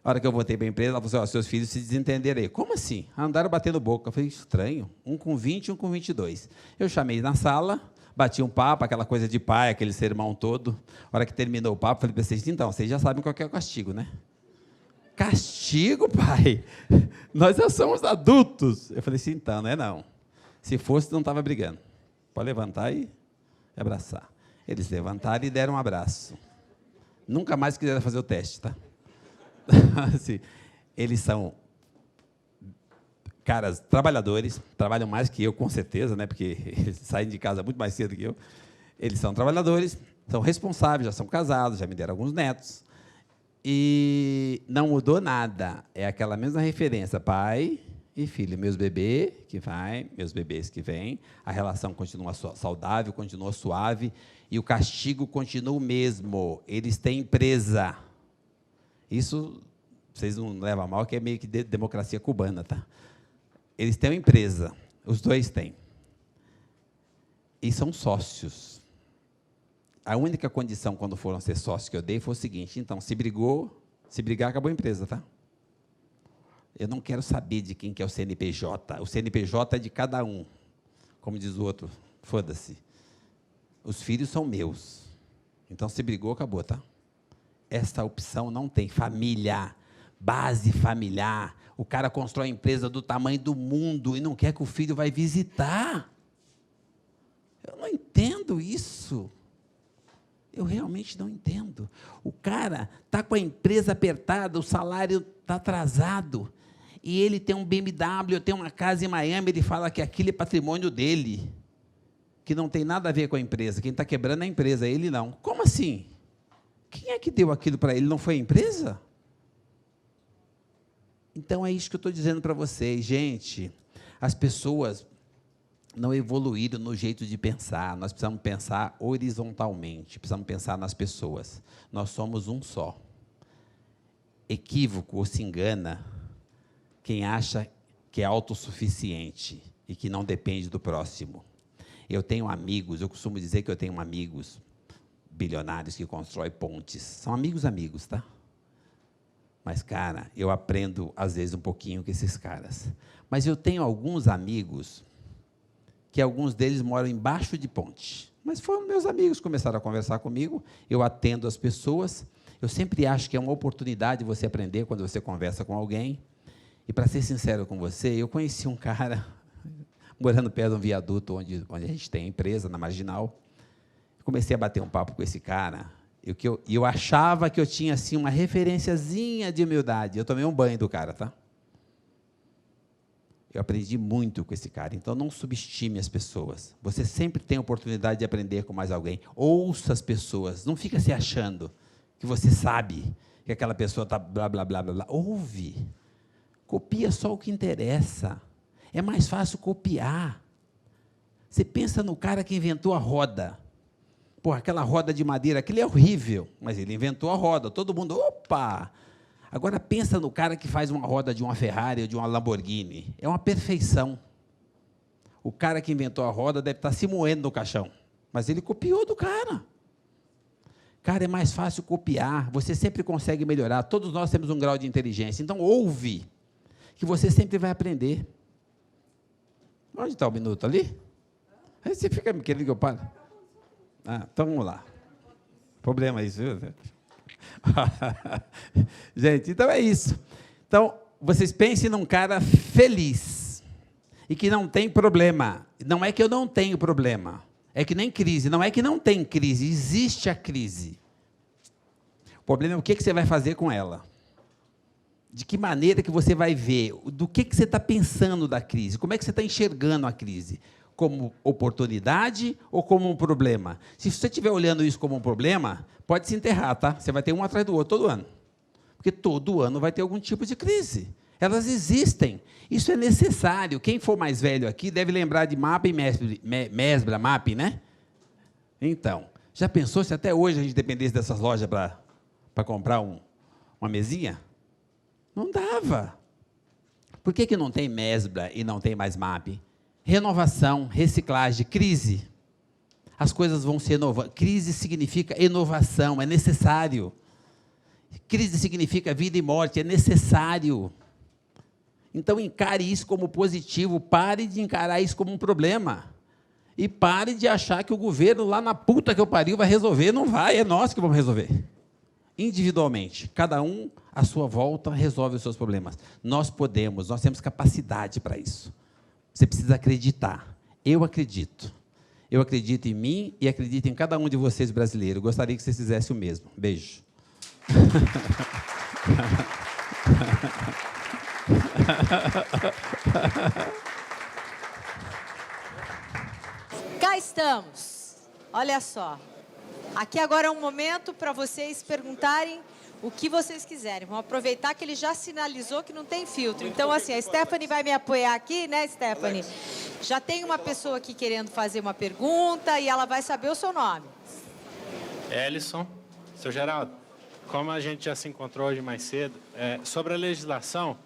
a hora que eu voltei para a empresa, ela falou assim, seus filhos se desentenderam aí. Como assim? Andaram batendo boca. Eu falei, estranho, um com 20 e um com 22. Eu chamei na sala, bati um papo, aquela coisa de pai, aquele sermão todo. A hora que terminou o papo, falei para vocês, então, vocês já sabem qual que é o castigo, né? Castigo, pai? Nós já somos adultos. Eu falei assim, então, não é não. Se fosse, não estava brigando. Pode levantar e abraçar. Eles levantaram e deram um abraço. Nunca mais quiseram fazer o teste, tá? Assim, eles são caras trabalhadores, trabalham mais que eu, com certeza, né? Porque eles saem de casa muito mais cedo que eu. Eles são trabalhadores, são responsáveis, já são casados, já me deram alguns netos. E não mudou nada. É aquela mesma referência, pai e filho, meus bebês que vai, meus bebês que vêm, a relação continua saudável, continua suave, e o castigo continua o mesmo. Eles têm empresa. Isso, vocês não levam a mal, que é meio que democracia cubana, tá? Eles têm uma empresa, os dois têm. E são sócios. A única condição, quando foram ser sócios, que eu dei, foi o seguinte, então, se brigar, acabou a empresa, tá? Eu não quero saber de quem que é o CNPJ. O CNPJ é de cada um. Como diz o outro, foda-se. Os filhos são meus. Então, se brigou, acabou, tá? Essa opção não tem. Família, base familiar. O cara constrói a empresa do tamanho do mundo e não quer que o filho vai visitar. Eu não entendo isso. Eu realmente não entendo. O cara está com a empresa apertada, o salário está atrasado, e ele tem um BMW, tem uma casa em Miami, ele fala que aquilo é patrimônio dele, que não tem nada a ver com a empresa. Quem está quebrando é a empresa, ele não. Como assim? Quem é que deu aquilo para ele? Não foi a empresa? Então, é isso que eu estou dizendo para vocês. Gente, as pessoas não evoluíram no jeito de pensar. Nós precisamos pensar horizontalmente, precisamos pensar nas pessoas. Nós somos um só. Equívoco ou se engana quem acha que é autossuficiente e que não depende do próximo. Eu tenho amigos, eu costumo dizer que eu tenho amigos bilionários que constroem pontes. São amigos, tá? Mas, cara, eu aprendo, às vezes, um pouquinho com esses caras. Mas eu tenho alguns amigos que alguns deles moram embaixo de ponte. Mas foram meus amigos, começaram a conversar comigo, eu atendo as pessoas. Eu sempre acho que é uma oportunidade você aprender quando você conversa com alguém. E, para ser sincero com você, eu conheci um cara morando perto de um viaduto onde a gente tem a empresa, na Marginal. Comecei a bater um papo com esse cara, e eu achava que eu tinha assim, uma referenciazinha de humildade. Eu tomei um banho do cara, tá? Eu aprendi muito com esse cara, então não subestime as pessoas. Você sempre tem a oportunidade de aprender com mais alguém. Ouça as pessoas, não fica se achando que você sabe que aquela pessoa está blá, blá, blá, blá, blá. Ouve, copia só o que interessa. É mais fácil copiar. Você pensa no cara que inventou a roda. Pô, aquela roda de madeira, aquilo é horrível, mas ele inventou a roda. Todo mundo, opa! Agora, pensa no cara que faz uma roda de uma Ferrari ou de uma Lamborghini. É uma perfeição. O cara que inventou a roda deve estar se moendo no caixão, mas ele copiou do cara. Cara, é mais fácil copiar, você sempre consegue melhorar. Todos nós temos um grau de inteligência, então ouve, que você sempre vai aprender. Onde está o minuto ali? Aí você fica me querendo que eu pare. Então vamos lá. Problema isso, viu? Gente, então é isso. Então, vocês pensem num cara feliz e que não tem problema. Não é que eu não tenho problema. É que nem crise. Não é que não tem crise. Existe a crise. O problema é o que você vai fazer com ela. De que maneira que você vai ver. Do que você está pensando da crise. Como é que você está enxergando a crise. Como oportunidade ou como um problema? Se você estiver olhando isso como um problema, pode se enterrar, tá? Você vai ter um atrás do outro todo ano. Porque todo ano vai ter algum tipo de crise. Elas existem. Isso é necessário. Quem for mais velho aqui deve lembrar de MAP e Mesbla, MAP, né? Então, já pensou se até hoje a gente dependesse dessas lojas para comprar uma mesinha? Não dava. Por que não tem Mesbla e não tem mais MAP? Renovação, reciclagem, crise. As coisas vão se renovando. Crise significa inovação, é necessário. Crise significa vida e morte, é necessário. Então, encare isso como positivo, pare de encarar isso como um problema. E pare de achar que o governo, lá na puta que eu pariu, vai resolver. Não vai, é nós que vamos resolver. Individualmente, cada um, à sua volta, resolve os seus problemas. Nós podemos, nós temos capacidade para isso. Você precisa acreditar. Eu acredito. Eu acredito em mim e acredito em cada um de vocês brasileiros. Gostaria que vocês fizessem o mesmo. Beijo. Cá estamos. Olha só. Aqui agora é um momento para vocês perguntarem o que vocês quiserem. Vamos aproveitar que ele já sinalizou que não tem filtro. Então, assim, a Stephanie vai me apoiar aqui, né, Stephanie? Já tem uma pessoa aqui querendo fazer uma pergunta e ela vai saber o seu nome. Ellison. Seu Geraldo, como a gente já se encontrou hoje mais cedo, sobre a legislação,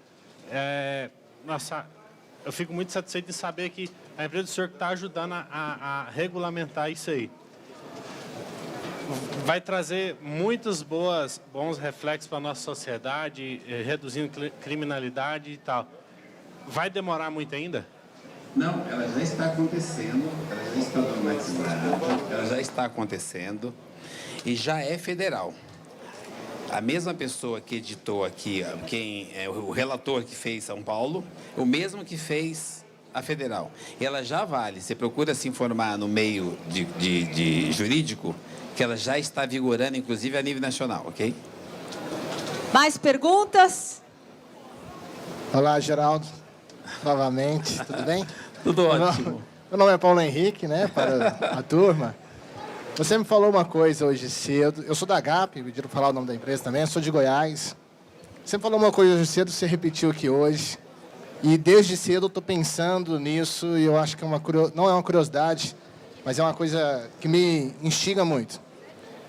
eu fico muito satisfeito de saber que a empresa do senhor está ajudando a regulamentar isso aí. Vai trazer muitos bons reflexos para a nossa sociedade, reduzindo criminalidade e tal. Vai demorar muito ainda? Não, ela já está acontecendo, ela já está normatizada, ela já está acontecendo e já é federal. A mesma pessoa que editou aqui, quem é o relator que fez São Paulo, o mesmo que fez a federal. Ela já vale, você procura se informar no meio de jurídico, que ela já está vigorando, inclusive, a nível nacional, ok? Mais perguntas? Olá, Geraldo. Novamente, tudo bem? Tudo ótimo. Meu nome é Paulo Henrique, né, para a turma. Você me falou uma coisa hoje cedo. Eu sou da GAP, pediram para falar o nome da empresa também, eu sou de Goiás. Você me falou uma coisa hoje cedo, você repetiu aqui hoje. E desde cedo eu estou pensando nisso e eu acho que não é uma curiosidade, mas é uma coisa que me instiga muito.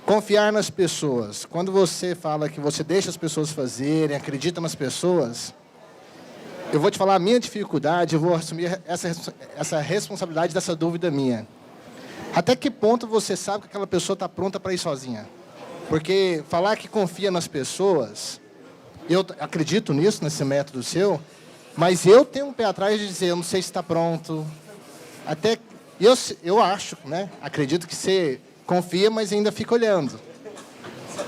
Confiar nas pessoas. Quando você fala que você deixa as pessoas fazerem, acredita nas pessoas, eu vou te falar a minha dificuldade, eu vou assumir essa responsabilidade dessa dúvida minha. Até que ponto você sabe que aquela pessoa está pronta para ir sozinha? Porque falar que confia nas pessoas, eu acredito nisso, nesse método seu, mas eu tenho um pé atrás de dizer, eu não sei se está pronto. Até eu acho, né? Acredito que você confia, mas ainda fica olhando.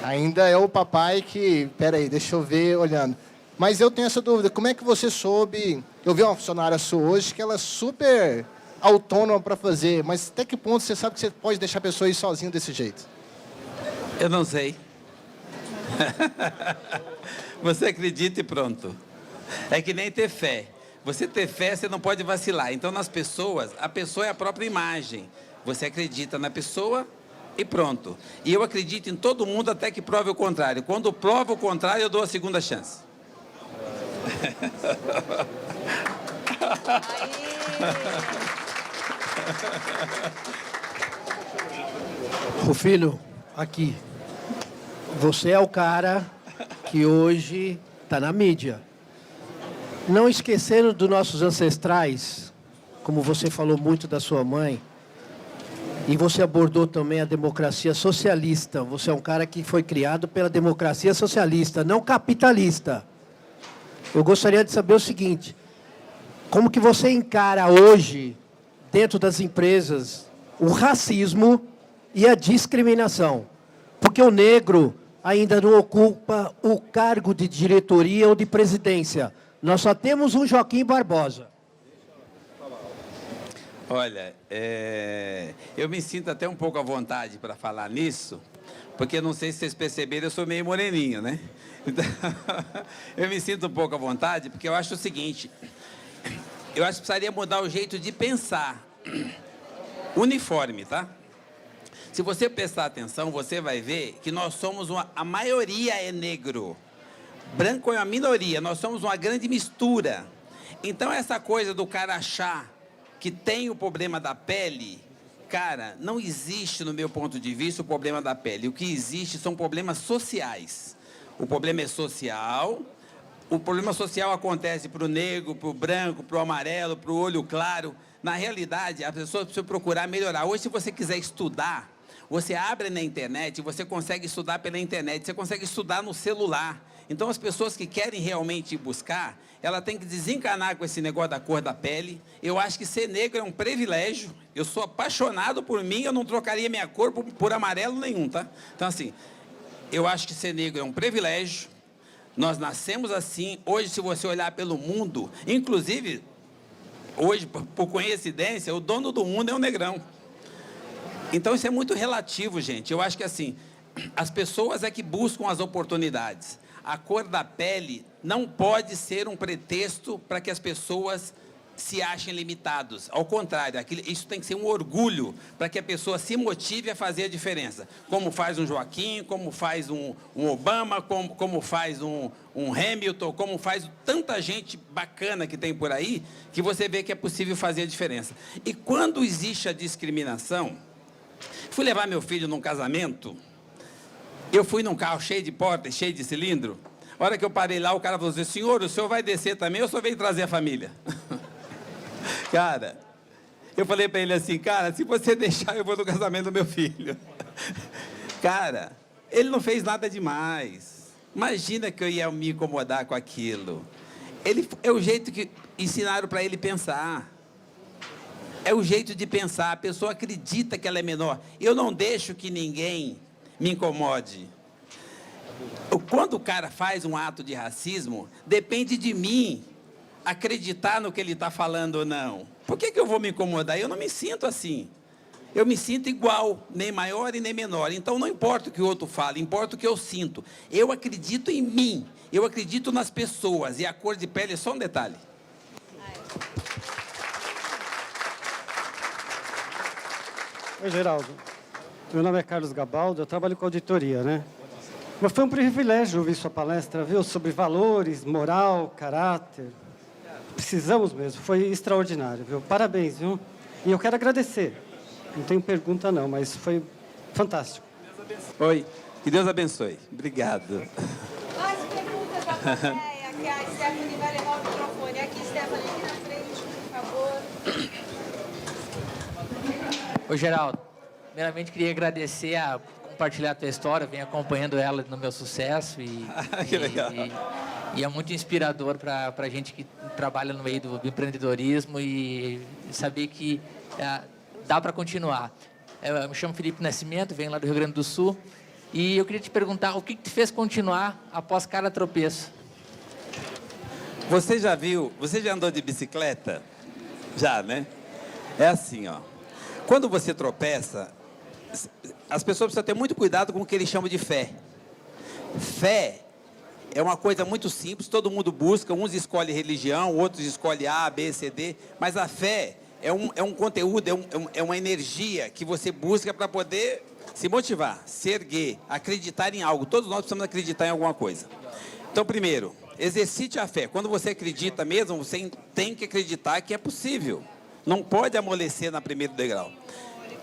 Ainda é o papai que, peraí, deixa eu ver, olhando. Mas eu tenho essa dúvida, como é que você soube... Eu vi uma funcionária sua hoje que ela é super autônoma para fazer, mas até que ponto você sabe que você pode deixar a pessoa ir sozinha desse jeito? Eu não sei. Você acredita e pronto. É que nem ter fé. Você ter fé, você não pode vacilar. Então, nas pessoas, a pessoa é a própria imagem. Você acredita na pessoa e pronto. E eu acredito em todo mundo até que prove o contrário. Quando prova o contrário, eu dou a segunda chance. O filho, aqui. Você é o cara que hoje está na mídia. Não esquecendo dos nossos ancestrais, como você falou muito da sua mãe, e você abordou também a democracia socialista. Você é um cara que foi criado pela democracia socialista, não capitalista. Eu gostaria de saber o seguinte, como que você encara hoje, dentro das empresas, o racismo e a discriminação? Porque o negro ainda não ocupa o cargo de diretoria ou de presidência. Nós só temos um Joaquim Barbosa. Olha, eu me sinto até um pouco à vontade para falar nisso, porque não sei se vocês perceberam, eu sou meio moreninho, né? Então, eu me sinto um pouco à vontade, porque eu acho o seguinte, eu acho que precisaria mudar o jeito de pensar. Uniforme, tá? Se você prestar atenção, você vai ver que nós somos a maioria é negro. Branco é a minoria, nós somos uma grande mistura. Então, essa coisa do cara achar que tem o problema da pele, cara, não existe, no meu ponto de vista, o problema da pele. O que existe são problemas sociais. O problema é social. O problema social acontece para o negro, para o branco, para o amarelo, para o olho claro. Na realidade, a pessoa precisa procurar melhorar. Hoje, se você quiser estudar, você abre na internet, você consegue estudar pela internet, você consegue estudar no celular. Então, as pessoas que querem realmente buscar, ela tem que desencanar com esse negócio da cor da pele. Eu acho que ser negro é um privilégio. Eu sou apaixonado por mim, eu não trocaria minha cor por amarelo nenhum, tá? Então, assim, eu acho que ser negro é um privilégio. Nós nascemos assim. Hoje, se você olhar pelo mundo, inclusive, hoje, por coincidência, o dono do mundo é um negrão. Então, isso é muito relativo, gente. Eu acho que, assim, as pessoas é que buscam as oportunidades. A cor da pele não pode ser um pretexto para que as pessoas se achem limitados. Ao contrário, isso tem que ser um orgulho para que a pessoa se motive a fazer a diferença. Como faz um Joaquim, como faz um Obama, como faz um Hamilton, como faz tanta gente bacana que tem por aí, que você vê que é possível fazer a diferença. E quando existe a discriminação, fui levar meu filho num casamento, eu fui num carro cheio de portas, cheio de cilindro. A hora que eu parei lá, o cara falou assim, senhor, o senhor vai descer também ou só veio trazer a família? Cara, eu falei para ele assim, cara, se você deixar, eu vou no casamento do meu filho. Cara, ele não fez nada demais. Imagina que eu ia me incomodar com aquilo. É o jeito que ensinaram para ele pensar. É o jeito de pensar. A pessoa acredita que ela é menor. Eu não deixo que ninguém me incomode. Quando o cara faz um ato de racismo, depende de mim acreditar no que ele está falando ou não. Por que eu vou me incomodar? Eu não me sinto assim. Eu me sinto igual, nem maior e nem menor. Então, não importa o que o outro fala, importa o que eu sinto. Eu acredito em mim, eu acredito nas pessoas, e a cor de pele é só um detalhe. Oi, Geraldo. Meu nome é Carlos Gabaldo, eu trabalho com auditoria, né? Mas foi um privilégio ouvir sua palestra, viu? Sobre valores, moral, caráter. Precisamos mesmo, foi extraordinário, viu? Parabéns, viu? E eu quero agradecer. Não tenho pergunta não, mas foi fantástico. Oi, que Deus abençoe. Obrigado. Mais perguntas da plateia, que a Stephanie vai levar o microfone. Aqui, Stephanie, aqui na frente, por favor. Oi, Geraldo. Primeiramente, queria agradecer a compartilhar a tua história. Venho acompanhando ela no meu sucesso. Que legal. E é muito inspirador para a gente que trabalha no meio do empreendedorismo e saber que dá para continuar. Eu me chamo Felipe Nascimento, venho lá do Rio Grande do Sul. E eu queria te perguntar, o que te fez continuar após cada tropeço? Você já viu, você já andou de bicicleta? Já, né? É assim, ó. Quando você tropeça, as pessoas precisam ter muito cuidado com o que eles chamam de fé. Fé é uma coisa muito simples, todo mundo busca, uns escolhem religião, outros escolhem A, B, C, D, mas a fé é um conteúdo, é uma energia que você busca para poder se motivar, se erguer, acreditar em algo. Todos nós precisamos acreditar em alguma coisa. Então, primeiro, exercite a fé. Quando você acredita mesmo, você tem que acreditar que é possível. Não pode amolecer na primeiro degrau.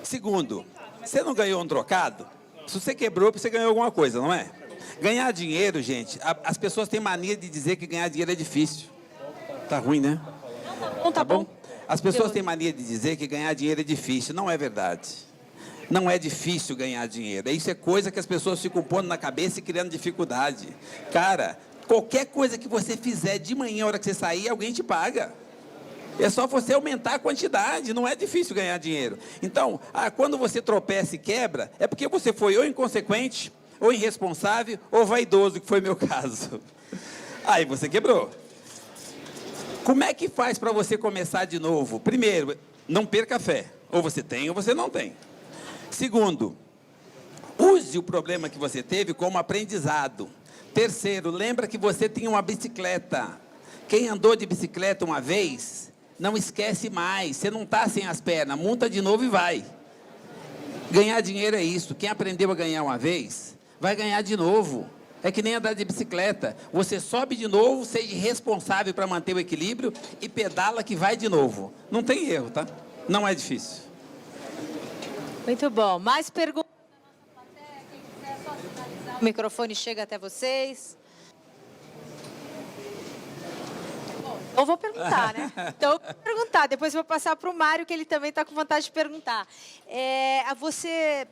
Segundo, você não ganhou um trocado? Se você quebrou, você ganhou alguma coisa, não é? Ganhar dinheiro, gente, as pessoas têm mania de dizer que ganhar dinheiro é difícil. Tá ruim, né? Tá bom. As pessoas têm mania de dizer que ganhar dinheiro é difícil. Não é verdade. Não é difícil ganhar dinheiro. Isso é coisa que as pessoas ficam pondo na cabeça e criando dificuldade. Cara, qualquer coisa que você fizer de manhã, a hora que você sair, alguém te paga. É só você aumentar a quantidade, não é difícil ganhar dinheiro. Então, quando você tropeça e quebra, é porque você foi ou inconsequente, ou irresponsável, ou vaidoso, que foi meu caso. Aí você quebrou. Como é que faz para você começar de novo? Primeiro, não perca a fé. Ou você tem ou você não tem. Segundo, use o problema que você teve como aprendizado. Terceiro, lembra que você tinha uma bicicleta. Quem andou de bicicleta uma vez, não esquece mais. Você não está sem as pernas, monta de novo e vai. Ganhar dinheiro é isso. Quem aprendeu a ganhar uma vez, vai ganhar de novo. É que nem andar de bicicleta. Você sobe de novo, seja responsável para manter o equilíbrio e pedala que vai de novo. Não tem erro, tá? Não é difícil. Muito bom. Mais perguntas da nossa plateia? Quem quiser só sinalizar. O microfone chega até vocês. Bom, eu vou perguntar, né? Então, eu vou perguntar. Depois eu vou passar para o Mário, que ele também está com vontade de perguntar. Você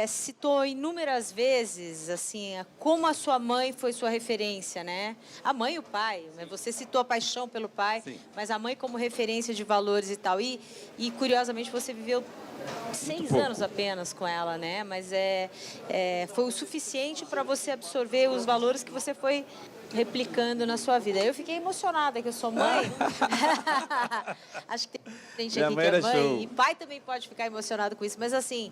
citou inúmeras vezes, assim, como a sua mãe foi sua referência, né? A mãe e o pai. Você citou a paixão pelo pai, sim, mas a mãe como referência de valores e tal. E curiosamente, você viveu 6 anos apenas com ela, né? Mas foi o suficiente para você absorver os valores que você foi replicando na sua vida. Eu fiquei emocionada que eu sou mãe. Acho que tem gente aqui que é mãe. E pai também pode ficar emocionado com isso. Mas assim,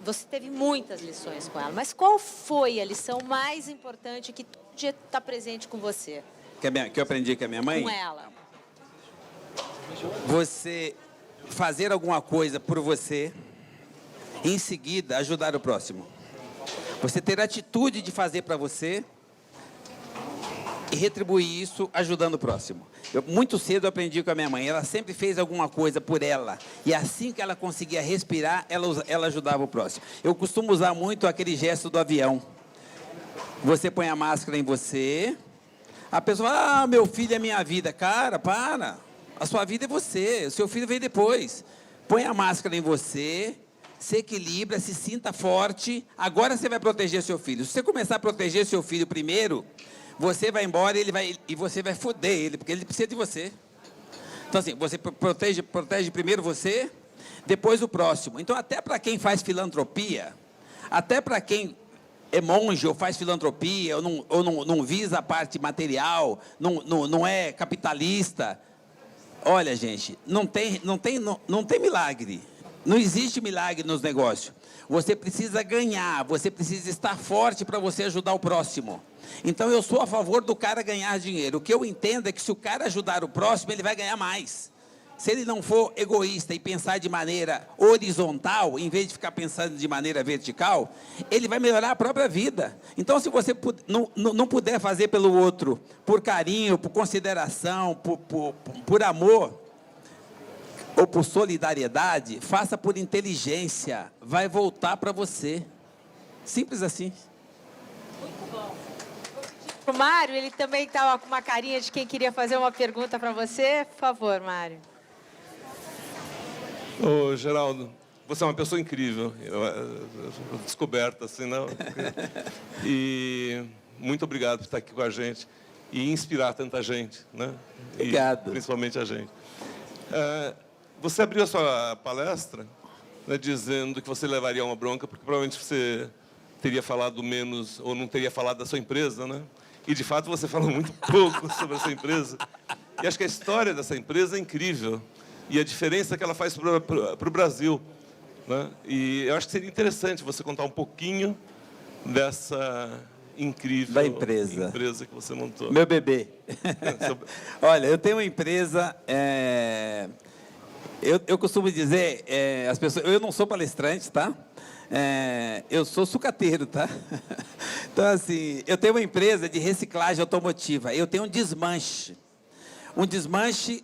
você teve muitas lições com ela. Mas qual foi a lição mais importante que todo dia está presente com você? Que eu aprendi com a minha mãe? Com ela. Você fazer alguma coisa por você e, em seguida, ajudar o próximo. Você ter a atitude de fazer para você e retribuir isso ajudando o próximo. Muito cedo eu aprendi com a minha mãe. Ela sempre fez alguma coisa por ela. E assim que ela conseguia respirar, ela ajudava o próximo. Eu costumo usar muito aquele gesto do avião. Você põe a máscara em você. A pessoa fala, meu filho é minha vida. Cara, para. A sua vida é você. O seu filho vem depois. Põe a máscara em você. Se equilibra, se sinta forte. Agora você vai proteger seu filho. Se você começar a proteger seu filho primeiro, você vai embora e você vai foder ele, porque ele precisa de você. Então, assim, você protege primeiro você, depois o próximo. Então, até para quem faz filantropia, até para quem é monge ou faz filantropia, ou não visa a parte material, não é capitalista. Olha, gente, não tem milagre. Não existe milagre nos negócios. Você precisa ganhar, você precisa estar forte para você ajudar o próximo. Então, eu sou a favor do cara ganhar dinheiro. O que eu entendo é que se o cara ajudar o próximo, ele vai ganhar mais. Se ele não for egoísta e pensar de maneira horizontal, em vez de ficar pensando de maneira vertical, ele vai melhorar a própria vida. Então, se você não puder fazer pelo outro por carinho, por consideração, por amor, ou por solidariedade, faça por inteligência. Vai voltar para você. Simples assim. O Mário, ele também estava com uma carinha de quem queria fazer uma pergunta para você. Por favor, Mário. Ô, Geraldo, você é uma pessoa incrível. Descoberta, assim, não? E muito obrigado por estar aqui com a gente e inspirar tanta gente, né? Obrigado. E, principalmente a gente. Você abriu a sua palestra, né, dizendo que você levaria uma bronca, porque provavelmente você teria falado menos, ou não teria falado da sua empresa, né? E, de fato, você falou muito pouco sobre a sua empresa. E acho que a história dessa empresa é incrível. E a diferença que ela faz para o Brasil, né? E eu acho que seria interessante você contar um pouquinho dessa incrível da empresa que você montou. Meu bebê. Olha, eu tenho uma empresa... Eu costumo dizer, as pessoas, eu não sou palestrante, tá? Eu sou sucateiro, tá? Então, assim, eu tenho uma empresa de reciclagem automotiva. Eu tenho um desmanche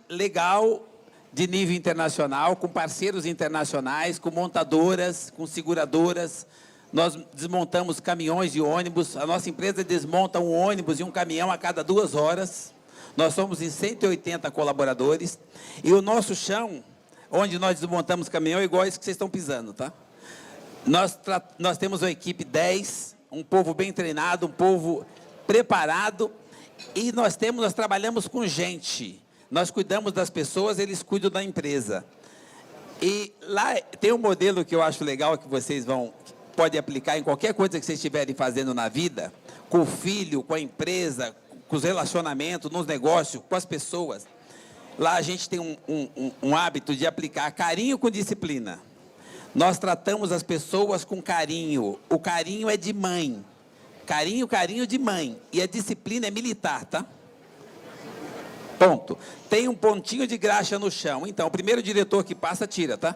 legal de nível internacional, com parceiros internacionais, com montadoras, com seguradoras. Nós desmontamos caminhões e ônibus. A nossa empresa desmonta um ônibus e um caminhão a cada 2 horas. Nós somos em 180 colaboradores. E o nosso chão, onde nós desmontamos caminhão, é igual esse que vocês estão pisando, tá? Nós temos uma equipe 10, um povo bem treinado, um povo preparado, e nós trabalhamos com gente. Nós cuidamos das pessoas, eles cuidam da empresa. E lá tem um modelo que eu acho legal, que vocês podem aplicar em qualquer coisa que vocês estiverem fazendo na vida, com o filho, com a empresa, com os relacionamentos, nos negócios, com as pessoas. Lá a gente tem um hábito de aplicar carinho com disciplina. Nós tratamos as pessoas com carinho. O carinho é de mãe. Carinho de mãe. E a disciplina é militar, tá? Ponto. Tem um pontinho de graxa no chão. Então, o primeiro diretor que passa, tira, tá?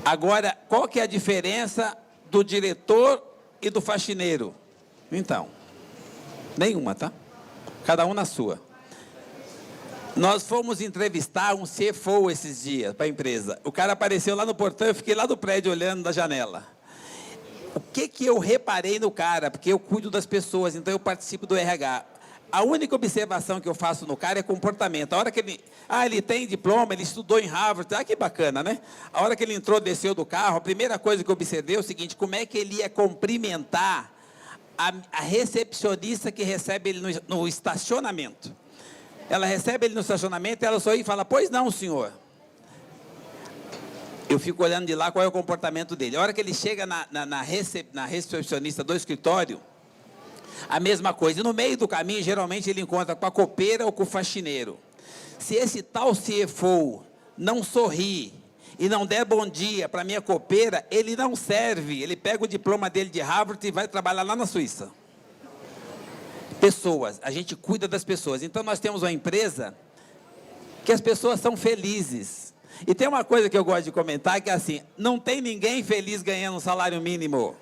Agora, qual que é a diferença do diretor e do faxineiro? Então, nenhuma, tá? Cada um na sua. Nós fomos entrevistar um CFO esses dias para a empresa. O cara apareceu lá no portão, eu fiquei lá do prédio olhando da janela. O que eu reparei no cara? Porque eu cuido das pessoas, então eu participo do RH. A única observação que eu faço no cara é comportamento. A hora que ele tem diploma, ele estudou em Harvard, que bacana, né? A hora que ele entrou, desceu do carro, a primeira coisa que eu observei é o seguinte: como é que ele ia cumprimentar a recepcionista que recebe ele no estacionamento. Ela recebe ele no estacionamento, ela só ia e fala: pois não, senhor. Eu fico olhando de lá qual é o comportamento dele. A hora que ele chega na recepcionista do escritório, a mesma coisa. E no meio do caminho, geralmente, ele encontra com a copeira ou com o faxineiro. Se esse tal CFO não sorrir e não der bom dia para a minha copeira, ele não serve. Ele pega o diploma dele de Harvard e vai trabalhar lá na Suíça. Pessoas, a gente cuida das pessoas. Então, nós temos uma empresa que as pessoas são felizes. E tem uma coisa que eu gosto de comentar, que é assim: não tem ninguém feliz ganhando um salário mínimo.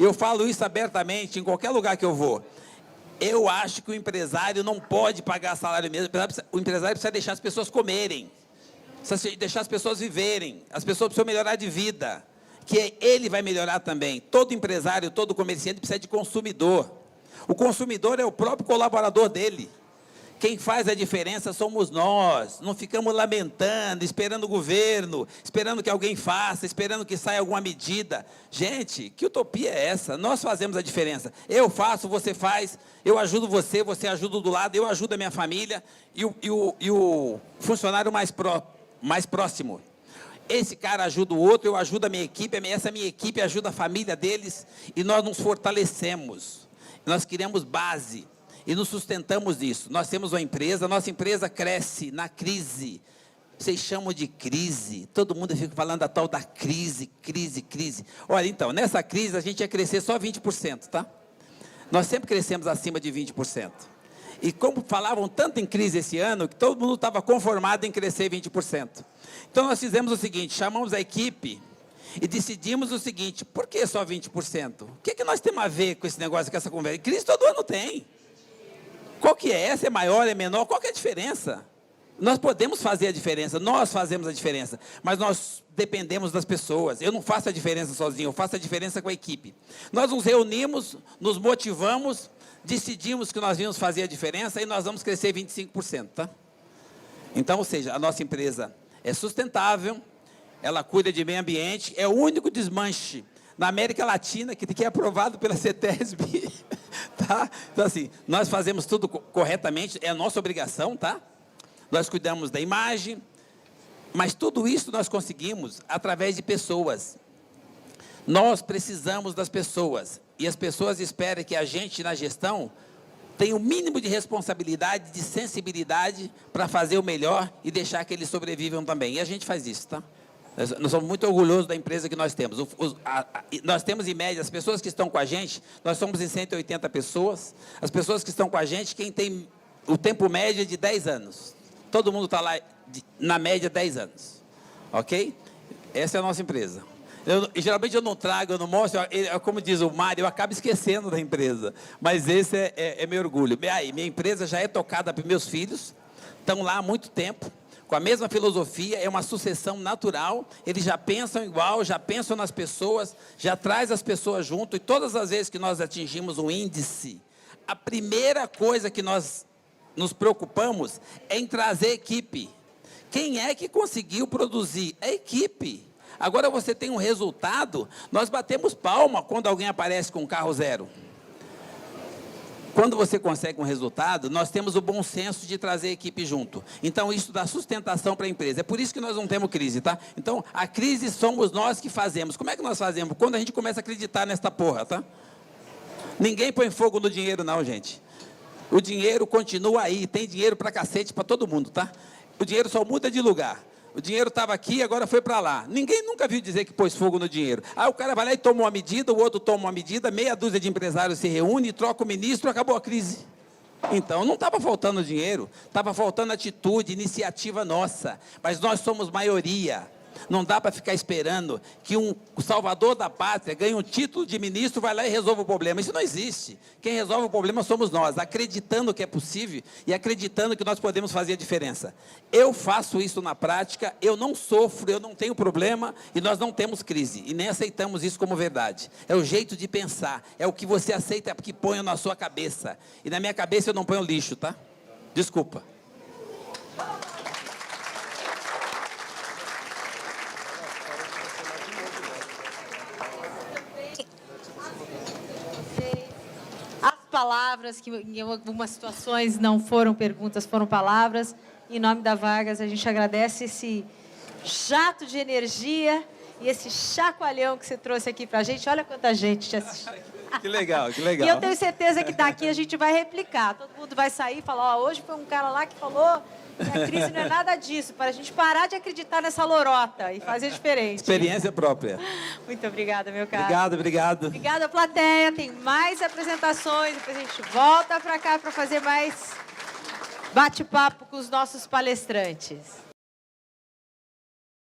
Eu falo isso abertamente em qualquer lugar que eu vou. Eu acho que o empresário não pode pagar salário mínimo. O empresário precisa deixar as pessoas comerem, precisa deixar as pessoas viverem. As pessoas precisam melhorar de vida, que ele vai melhorar também. Todo empresário, todo comerciante precisa de consumidor. O consumidor é o próprio colaborador dele. Quem faz a diferença somos nós. Não ficamos lamentando, esperando o governo, esperando que alguém faça, esperando que saia alguma medida. Gente, que utopia é essa? Nós fazemos a diferença. Eu faço, você faz, eu ajudo você, você ajuda do lado, eu ajudo a minha família e o funcionário mais próximo. Esse cara ajuda o outro, eu ajudo a minha equipe, essa minha equipe ajuda a família deles e nós nos fortalecemos. Nós criamos base. E nos sustentamos nisso. Nós temos uma empresa, nossa empresa cresce na crise. Vocês chamam de crise. Todo mundo fica falando da tal da crise. Olha, então, nessa crise a gente ia crescer só 20%, tá? Nós sempre crescemos acima de 20%. E como falavam tanto em crise esse ano, que todo mundo estava conformado em crescer 20%. Então nós fizemos o seguinte, chamamos a equipe e decidimos o seguinte, por que só 20%? O que nós temos a ver com esse negócio, com essa conversa? Crise todo ano tem. Qual que é? Essa é maior, é menor? Qual que é a diferença? Nós podemos fazer a diferença, nós fazemos a diferença, mas nós dependemos das pessoas. Eu não faço a diferença sozinho, eu faço a diferença com a equipe. Nós nos reunimos, nos motivamos, decidimos que nós íamos fazer a diferença e nós vamos crescer 25%, tá? Então, ou seja, a nossa empresa é sustentável, ela cuida de meio ambiente, é o único desmanche na América Latina que é aprovado pela CETESB. Tá? Então, assim, nós fazemos tudo corretamente, é a nossa obrigação, tá? Nós cuidamos da imagem, mas tudo isso nós conseguimos através de pessoas. Nós precisamos das pessoas, e as pessoas esperam que a gente, na gestão, tenha o mínimo de responsabilidade, de sensibilidade para fazer o melhor e deixar que eles sobrevivam também. E a gente faz isso, tá? Nós somos muito orgulhosos da empresa que nós temos. Nós temos, em média, as pessoas que estão com a gente, nós somos em 180 pessoas. As pessoas que estão com a gente, quem tem o tempo médio é de 10 anos. Todo mundo está lá, na média, 10 anos. Ok? Essa é a nossa empresa. Geralmente eu não trago, eu não mostro, como diz o Mário, eu acabo esquecendo da empresa. Mas esse é meu orgulho. Minha empresa já é tocada por meus filhos, estão lá há muito tempo. Com a mesma filosofia, é uma sucessão natural, eles já pensam igual, já pensam nas pessoas, já traz as pessoas junto, e todas as vezes que nós atingimos um índice, a primeira coisa que nós nos preocupamos é em trazer equipe. Quem é que conseguiu produzir? A equipe. Agora você tem um resultado, nós batemos palma quando alguém aparece com um carro zero. Quando você consegue um resultado, nós temos o bom senso de trazer a equipe junto. Então, isso dá sustentação para a empresa. É por isso que nós não temos crise, tá? Então, a crise somos nós que fazemos. Como é que nós fazemos? Quando a gente começa a acreditar nesta porra, tá? Ninguém põe fogo no dinheiro, não, gente. O dinheiro continua aí, tem dinheiro para cacete para todo mundo, tá? O dinheiro só muda de lugar. O dinheiro estava aqui, agora foi para lá. Ninguém nunca viu dizer que pôs fogo no dinheiro. Aí o cara vai lá e toma uma medida, o outro toma uma medida, meia dúzia de empresários se reúne, troca o ministro, acabou a crise. Então, não estava faltando dinheiro, estava faltando atitude, iniciativa nossa. Mas nós somos maioria. Não dá para ficar esperando que um salvador da pátria ganhe um título de ministro, vai lá e resolva o problema. Isso não existe. Quem resolve o problema somos nós, acreditando que é possível e acreditando que nós podemos fazer a diferença. Eu faço isso na prática, eu não sofro, eu não tenho problema e nós não temos crise. E nem aceitamos isso como verdade. É o jeito de pensar, é o que você aceita, é o que põe na sua cabeça. E na minha cabeça eu não ponho lixo, tá? Desculpa. Palavras que em algumas situações não foram perguntas, foram palavras. Em nome da Vargas, a gente agradece esse jato de energia e esse chacoalhão que você trouxe aqui para a gente. Olha quanta gente te assistiu. Que legal, que legal. E eu tenho certeza que daqui a gente vai replicar. Todo mundo vai sair e falar, hoje foi um cara lá que falou que a crise não é nada disso, para a gente parar de acreditar nessa lorota e fazer diferente. Experiência própria. Muito obrigada, meu caro. Obrigado. Obrigada, plateia. Tem mais apresentações, depois a gente volta para cá para fazer mais bate-papo com os nossos palestrantes.